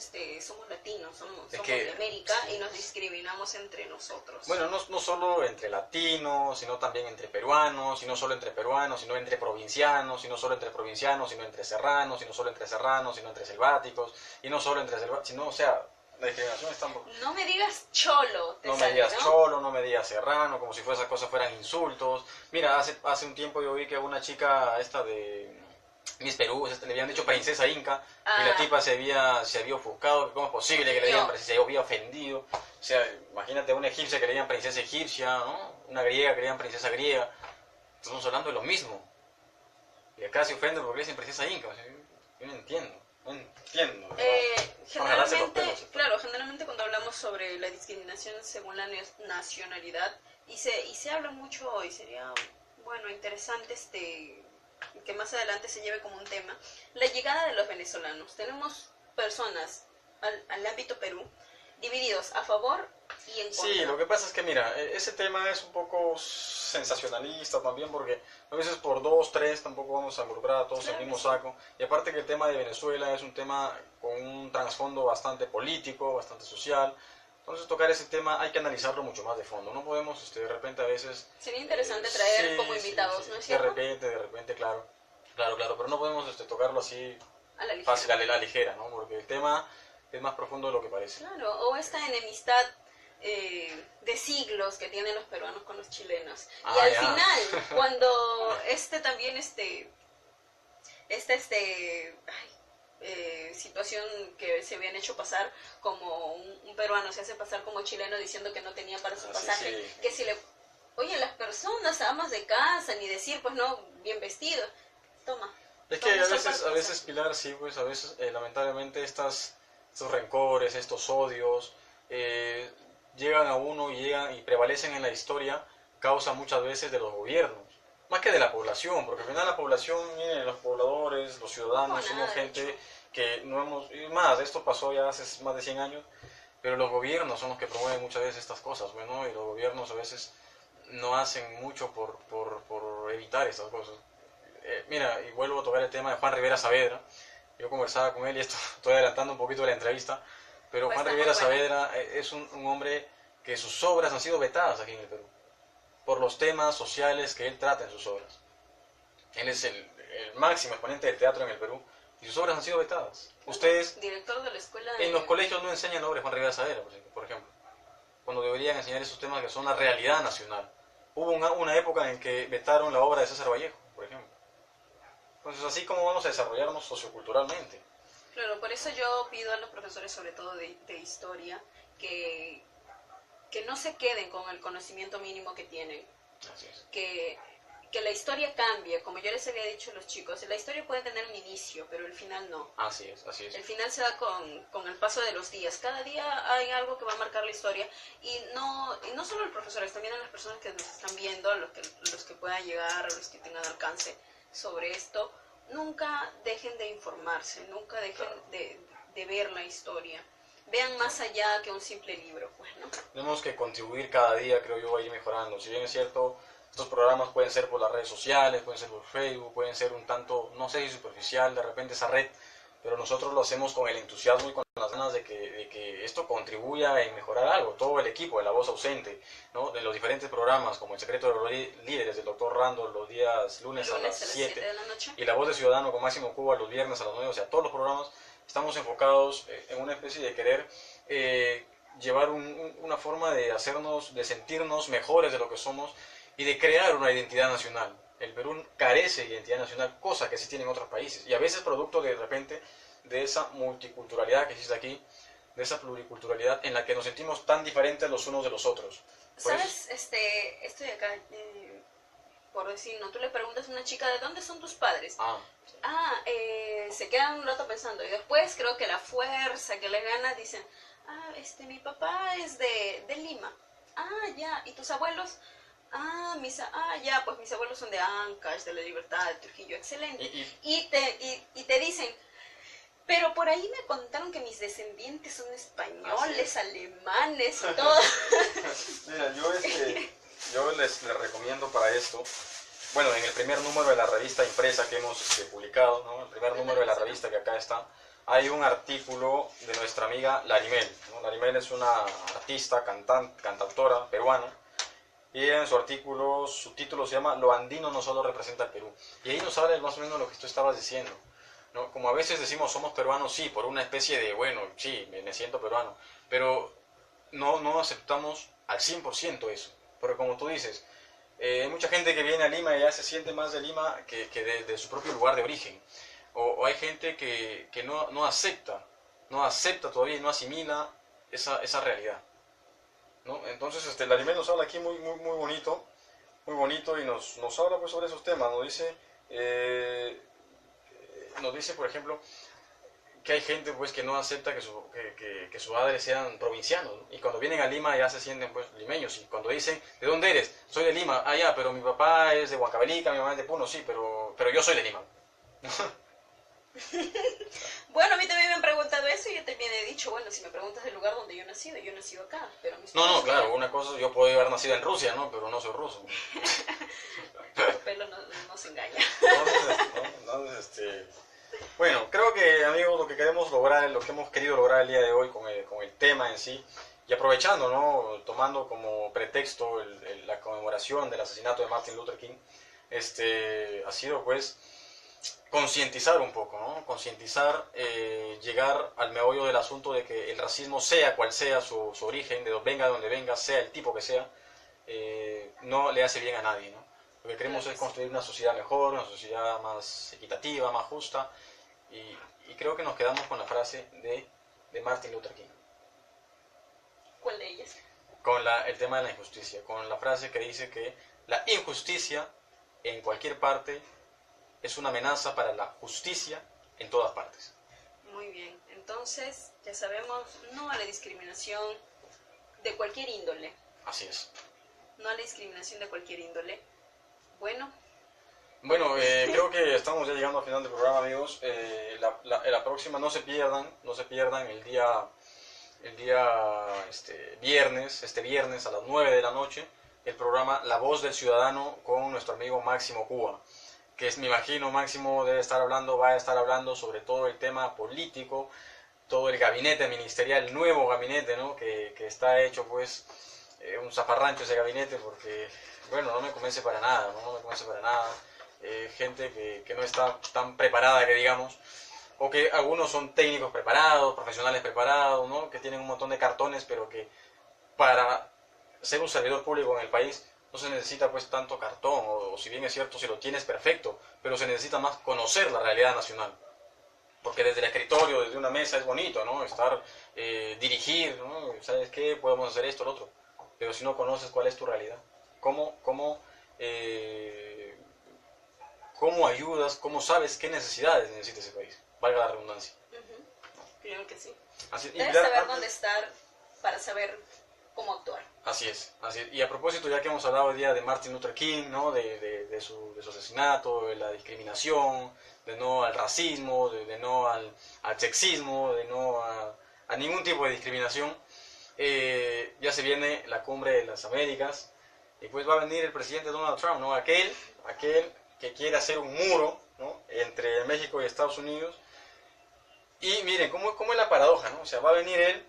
latinos, somos que- de América y nos discriminamos entre nosotros. Bueno, no solo entre latinos, sino también entre peruanos, y no solo entre peruanos, sino entre provincianos, y no solo entre provincianos, sino entre serranos, y no solo entre serranos, sino entre selváticos, y no solo entre selváticos, sino, o sea, la discriminación está un poco... No me digas cholo, te No me sale, digas ¿no? cholo, no me digas serrano, como si esas cosas fueran insultos. Mira, hace un tiempo yo vi que una chica esta Miss Perú, le habían dicho princesa inca, y la Ah, tipa se había ofuscado, ¿cómo es posible que le digan princesa? Se había ofendido. O sea, imagínate una egipcia que le digan princesa egipcia, ¿no? Una griega que le digan princesa griega. Estamos hablando de lo mismo. Y acá se ofende porque le dicen princesa inca. O sea, yo no entiendo, no entiendo. ¿No? Para jalarse los generalmente, pelos. claro, generalmente cuando hablamos sobre la discriminación según la nacionalidad, y se habla mucho, y sería, bueno, interesante que más adelante se lleve como un tema, la llegada de los venezolanos. Tenemos personas al ámbito Perú divididos a favor y en contra. Sí, lo que pasa es que, mira, ese tema es un poco sensacionalista también, porque a veces por dos, tres tampoco vamos a involucrar a todos en Claro el mismo que sí. saco. Y aparte que el tema de Venezuela es un tema con un trasfondo bastante político, bastante social. Entonces tocar ese tema hay que analizarlo mucho más de fondo. No podemos, de repente a veces... Sería interesante traer sí, como sí, invitados, sí, ¿no es cierto? de repente, claro. Claro, claro, pero no podemos tocarlo así A la ligera. fácil, a la ligera, ¿no? Porque el tema es más profundo de lo que parece. Claro, o esta enemistad de siglos que tienen los peruanos con los chilenos. Y Ah, al ya. final, cuando también situación que se habían hecho pasar como un peruano se hace pasar como chileno diciendo que no tenía para su Ah, sí, pasaje, sí. que si le... Oye, las personas, amas de casa, ni decir, pues no, bien vestido. Toma. Es que toma a esta veces, parte, o sea, Pilar, sí, pues a veces, lamentablemente, estos rencores, estos odios, eh, llegan a uno y llegan y prevalecen en la historia, causa muchas veces de los gobiernos, más que de la población, porque al final la población, miren, los pobladores, los ciudadanos, no, somos nada, de hecho. gente que no hemos, y más, esto pasó ya hace más de 100 años, pero los gobiernos son los que promueven muchas veces estas cosas, bueno, y los gobiernos a veces no hacen mucho por evitar estas cosas. Mira, y vuelvo a tocar el tema de Juan Rivera Saavedra. Yo conversaba con él y esto estoy adelantando un poquito de la entrevista, pero Pues Juan está muy Rivera buena. Saavedra es un hombre que sus obras han sido vetadas aquí en el Perú, por los temas sociales que él trata en sus obras. Él es el máximo exponente del teatro en el Perú y sus obras han sido vetadas. Ustedes Director de la escuela en los de... colegios no enseñan la obra de Juan Rivera Saavedra, por ejemplo, cuando deberían enseñar esos temas que son la realidad nacional. Hubo una época en que vetaron la obra de César Vallejo, por ejemplo. Entonces, así como vamos a desarrollarnos socioculturalmente. Claro, por eso yo pido a los profesores, sobre todo de historia, que, que no se queden con el conocimiento mínimo que tienen, Así es. que la historia cambie, como yo les había dicho a los chicos, la historia puede tener un inicio, pero el final no. Así es, así es. El final se da con el paso de los días. Cada día hay algo que va a marcar la historia. Y no solo los profesores, también a las personas que nos están viendo, los que puedan llegar, los que tengan alcance sobre esto, nunca dejen de informarse, nunca dejen Claro. de ver la historia. Vean más allá que un simple libro, pues, ¿no? Tenemos que contribuir cada día, creo yo, a ir mejorando. Si bien es cierto, estos programas pueden ser por las redes sociales, pueden ser por Facebook, pueden ser un tanto, no sé si superficial, de repente esa red, pero nosotros lo hacemos con el entusiasmo y con las ganas de que esto contribuya en mejorar algo. Todo el equipo de La Voz Ausente, ¿no? De los diferentes programas, como El Secreto de los Líderes del Dr. Randall los días lunes a las 7, de la noche. y La Voz de Ciudadano con Máximo Cuba los viernes a las 9, o sea, todos los programas estamos enfocados en una especie de querer llevar una forma de hacernos, de sentirnos mejores de lo que somos y de crear una identidad nacional. El Perú carece de identidad nacional, cosa que sí tienen otros países, y a veces producto de repente de esa multiculturalidad que existe aquí, de esa pluriculturalidad en la que nos sentimos tan diferentes los unos de los otros. Por ¿Sabes? Estoy acá, por decir, no, tú le preguntas a una chica, ¿de dónde son tus padres? Se quedan un rato pensando, y después creo que la fuerza que le gana, dicen, mi papá es de Lima. Ya, ¿y tus abuelos? Ya, pues mis abuelos son de Ancash, de La Libertad, de Trujillo, excelente. Y te dicen, pero por ahí me contaron que mis descendientes son españoles, alemanes y todo. Mira, yo les recomiendo para esto, bueno, en el primer número de la revista impresa que hemos publicado, ¿no? El primer número de la revista que acá está, hay un artículo de nuestra amiga Larimel, ¿no? Larimel es una artista, cantautora peruana, y ella en su artículo, su título se llama Lo andino no solo representa al Perú, y ahí nos habla más o menos lo que tú estabas diciendo, ¿no? Como a veces decimos somos peruanos, sí, por una especie de, bueno, sí, me siento peruano, pero no aceptamos al 100% eso, porque como tú dices, Hay mucha gente que viene a Lima y ya se siente más de Lima que de su propio lugar de origen. O hay gente que no acepta todavía y no asimila esa realidad, ¿no? Entonces el anime nos habla aquí muy bonito y nos habla pues sobre esos temas. Nos dice, por ejemplo, que hay gente pues que no acepta que sus padres sean provincianos, ¿no? Y cuando vienen a Lima ya se sienten pues limeños, y cuando dicen, ¿de dónde eres? Soy de Lima. Ah, ya, pero mi papá es de Huancavelica, mi mamá es de Puno. Sí, pero yo soy de Lima. Bueno, a mí también me han preguntado eso y yo también he dicho, bueno, si me preguntas del lugar donde yo he nacido acá, pero mis No, padres claro, una cosa, yo puedo haber nacido en Rusia, ¿no? Pero no soy ruso. tu pelo no se engaña. Entonces, bueno, creo que, amigos, lo que queremos lograr, lo que hemos querido lograr el día de hoy con el tema en sí, y aprovechando, ¿no? Tomando como pretexto la conmemoración del asesinato de Martin Luther King, ha sido pues concientizar un poco, ¿no? Concientizar, llegar al meollo del asunto de que el racismo, sea cual sea su origen, de donde venga, sea el tipo que sea, no le hace bien a nadie, ¿no? Lo que queremos es construir una sociedad mejor, una sociedad más equitativa, más justa, y creo que nos quedamos con la frase de Martin Luther King. ¿Cuál de ellas? Con el tema de la injusticia, con la frase que dice que la injusticia en cualquier parte es una amenaza para la justicia en todas partes. Muy bien, entonces ya sabemos, no a la discriminación de cualquier índole. Así es. No a la discriminación de cualquier índole. Bueno, creo que estamos ya llegando al final del programa, amigos. La próxima, no se pierdan el día viernes a las 9 de la noche, el programa La Voz del Ciudadano con nuestro amigo Máximo Cuba, que me imagino Máximo va a estar hablando sobre todo el tema político, todo el gabinete ministerial, el nuevo gabinete, ¿no? que está hecho pues un zafarrancho ese gabinete, porque bueno, no me convence para nada, no me convence para nada. Gente que no está tan preparada, que digamos, o que algunos son técnicos preparados, profesionales preparados, ¿no? Que tienen un montón de cartones, pero que para ser un servidor público en el país no se necesita pues tanto cartón, o si bien es cierto, si lo tienes, perfecto, pero se necesita más conocer la realidad nacional. Porque desde el escritorio, desde una mesa es bonito, ¿no? Dirigir, ¿no? ¿Sabes qué? Podemos hacer esto, lo otro. Pero si no conoces cuál es tu realidad, ¿cómo ayudas, cómo sabes qué necesidades necesita ese país? Valga la redundancia. Creo que sí. Debes saber dónde estar para saber cómo actuar. Así es. Y a propósito, ya que hemos hablado hoy día de Martin Luther King, ¿no? de su asesinato, de la discriminación, de no al racismo, de no al sexismo, de no a ningún tipo de discriminación, ya se viene la cumbre de las Américas, y pues va a venir el presidente Donald Trump, ¿no? Aquel que quiere hacer un muro, ¿no? Entre México y Estados Unidos. Y miren, ¿cómo es la paradoja, ¿no? O sea, va a venir él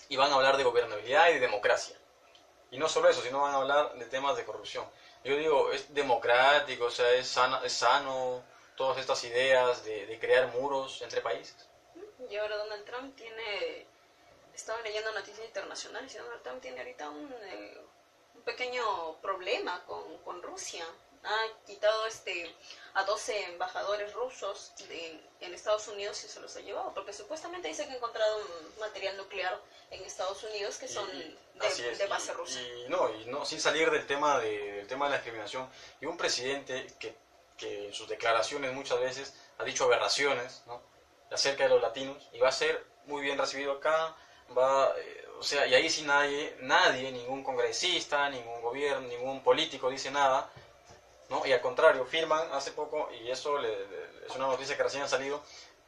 y van a hablar de gobernabilidad y de democracia. Y no solo eso, sino van a hablar de temas de corrupción. Yo digo, es democrático, o sea, es sano todas estas ideas de crear muros entre países. Y ahora Donald Trump estaba leyendo noticias internacionales y Donald Trump tiene ahorita un pequeño problema con Rusia. Ha quitado a 12 embajadores rusos en Estados Unidos y se los ha llevado, porque supuestamente dice que ha encontrado un material nuclear en Estados Unidos que son de base rusa. Y no, sin salir del tema de la discriminación, y un presidente que en sus declaraciones muchas veces ha dicho aberraciones, ¿no? Acerca de los latinos, y va a ser muy bien recibido acá, y ahí sí nadie, ningún congresista, ningún gobierno, ningún político dice nada, ¿no? Y al contrario, firman hace poco, y eso es una noticia que recién ha salido,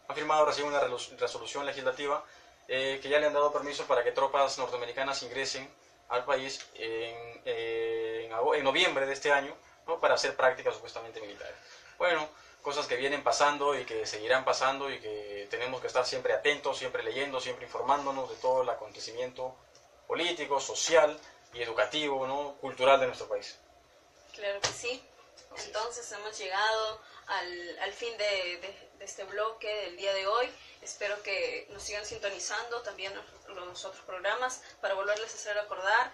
han firmado recién una resolución legislativa que ya le han dado permiso para que tropas norteamericanas ingresen al país en noviembre de este año, ¿no? Para hacer prácticas supuestamente militares. Bueno, cosas que vienen pasando y que seguirán pasando, y que tenemos que estar siempre atentos, siempre leyendo, siempre informándonos de todo el acontecimiento político, social y educativo, ¿no? Cultural de nuestro país. Claro que sí. Entonces hemos llegado al fin de este bloque del día de hoy. Espero que nos sigan sintonizando también los otros programas para volverles a hacer recordar.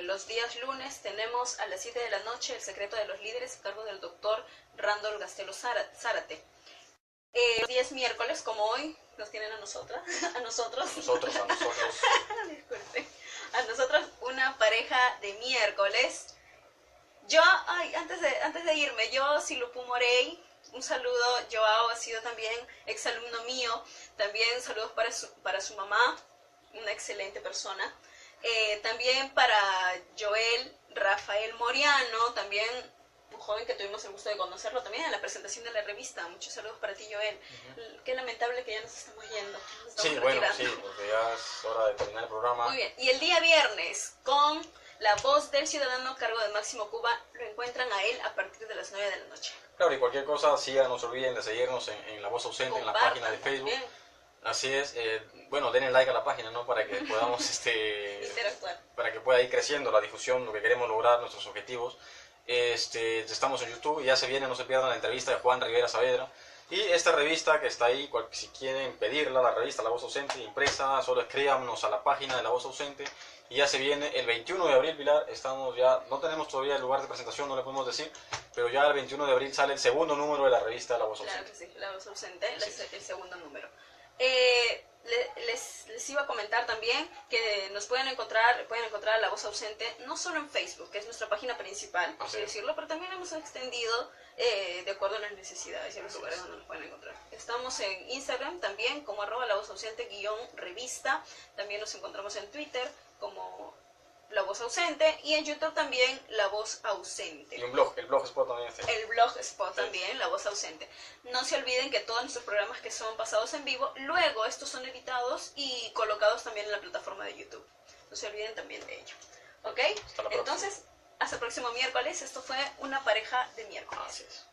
Los días lunes tenemos a las 7 de la noche El secreto de los líderes a cargo del doctor Randall Gastelo Zárate. Los días miércoles, como hoy, nos tienen a nosotros. Disculpen. A nosotros una pareja de miércoles. Yo, antes de irme, yo, Silupu Morey, un saludo. Joao ha sido también exalumno mío. También saludos para su mamá, una excelente persona. También para Joel Rafael Moriano, también un joven que tuvimos el gusto de conocerlo también en la presentación de la revista. Muchos saludos para ti, Joel. Qué lamentable que ya nos estamos yendo. Sí, bueno, sí, porque ya es hora de terminar el programa. Muy bien. Y el día viernes, con La Voz del Ciudadano a cargo de Máximo Cuba, lo encuentran a él a partir de las 9 de la noche. Claro, y cualquier cosa, sí, no se olviden de seguirnos en La Voz Ausente, en la página de Facebook. También. Así es, bueno, denle like a la página, ¿no? Para que podamos, interactuar. Para que pueda ir creciendo la difusión, lo que queremos lograr, nuestros objetivos. Estamos en YouTube y ya se viene, no se pierdan la entrevista de Juan Rivera Saavedra. Y esta revista que está ahí, si quieren pedirla, la revista La Voz Ausente, impresa, solo escríbanos a la página de La Voz Ausente. Y ya se viene el 21 de abril, Pilar, estamos ya, no tenemos todavía el lugar de presentación, no le podemos decir, pero ya el 21 de abril sale el segundo número de la revista La Voz Ausente. Claro que sí, La Voz Ausente, el segundo número. Les iba a comentar también que nos pueden encontrar a La Voz Ausente no solo en Facebook, que es nuestra página principal, por así decirlo, pero también hemos extendido de acuerdo a las necesidades y a los lugares donde nos pueden encontrar. Estamos en Instagram también como @lavozausente_revista, también nos encontramos en Twitter como La Voz Ausente y en YouTube también La Voz Ausente. Y un blog, el Blogspot también está. El Blogspot también, La Voz Ausente. No se olviden que todos nuestros programas que son pasados en vivo, luego estos son editados y colocados también en la plataforma de YouTube. No se olviden también de ello. ¿Ok? Entonces, hasta el próximo miércoles. Esto fue Una Pareja de Miércoles. Así es.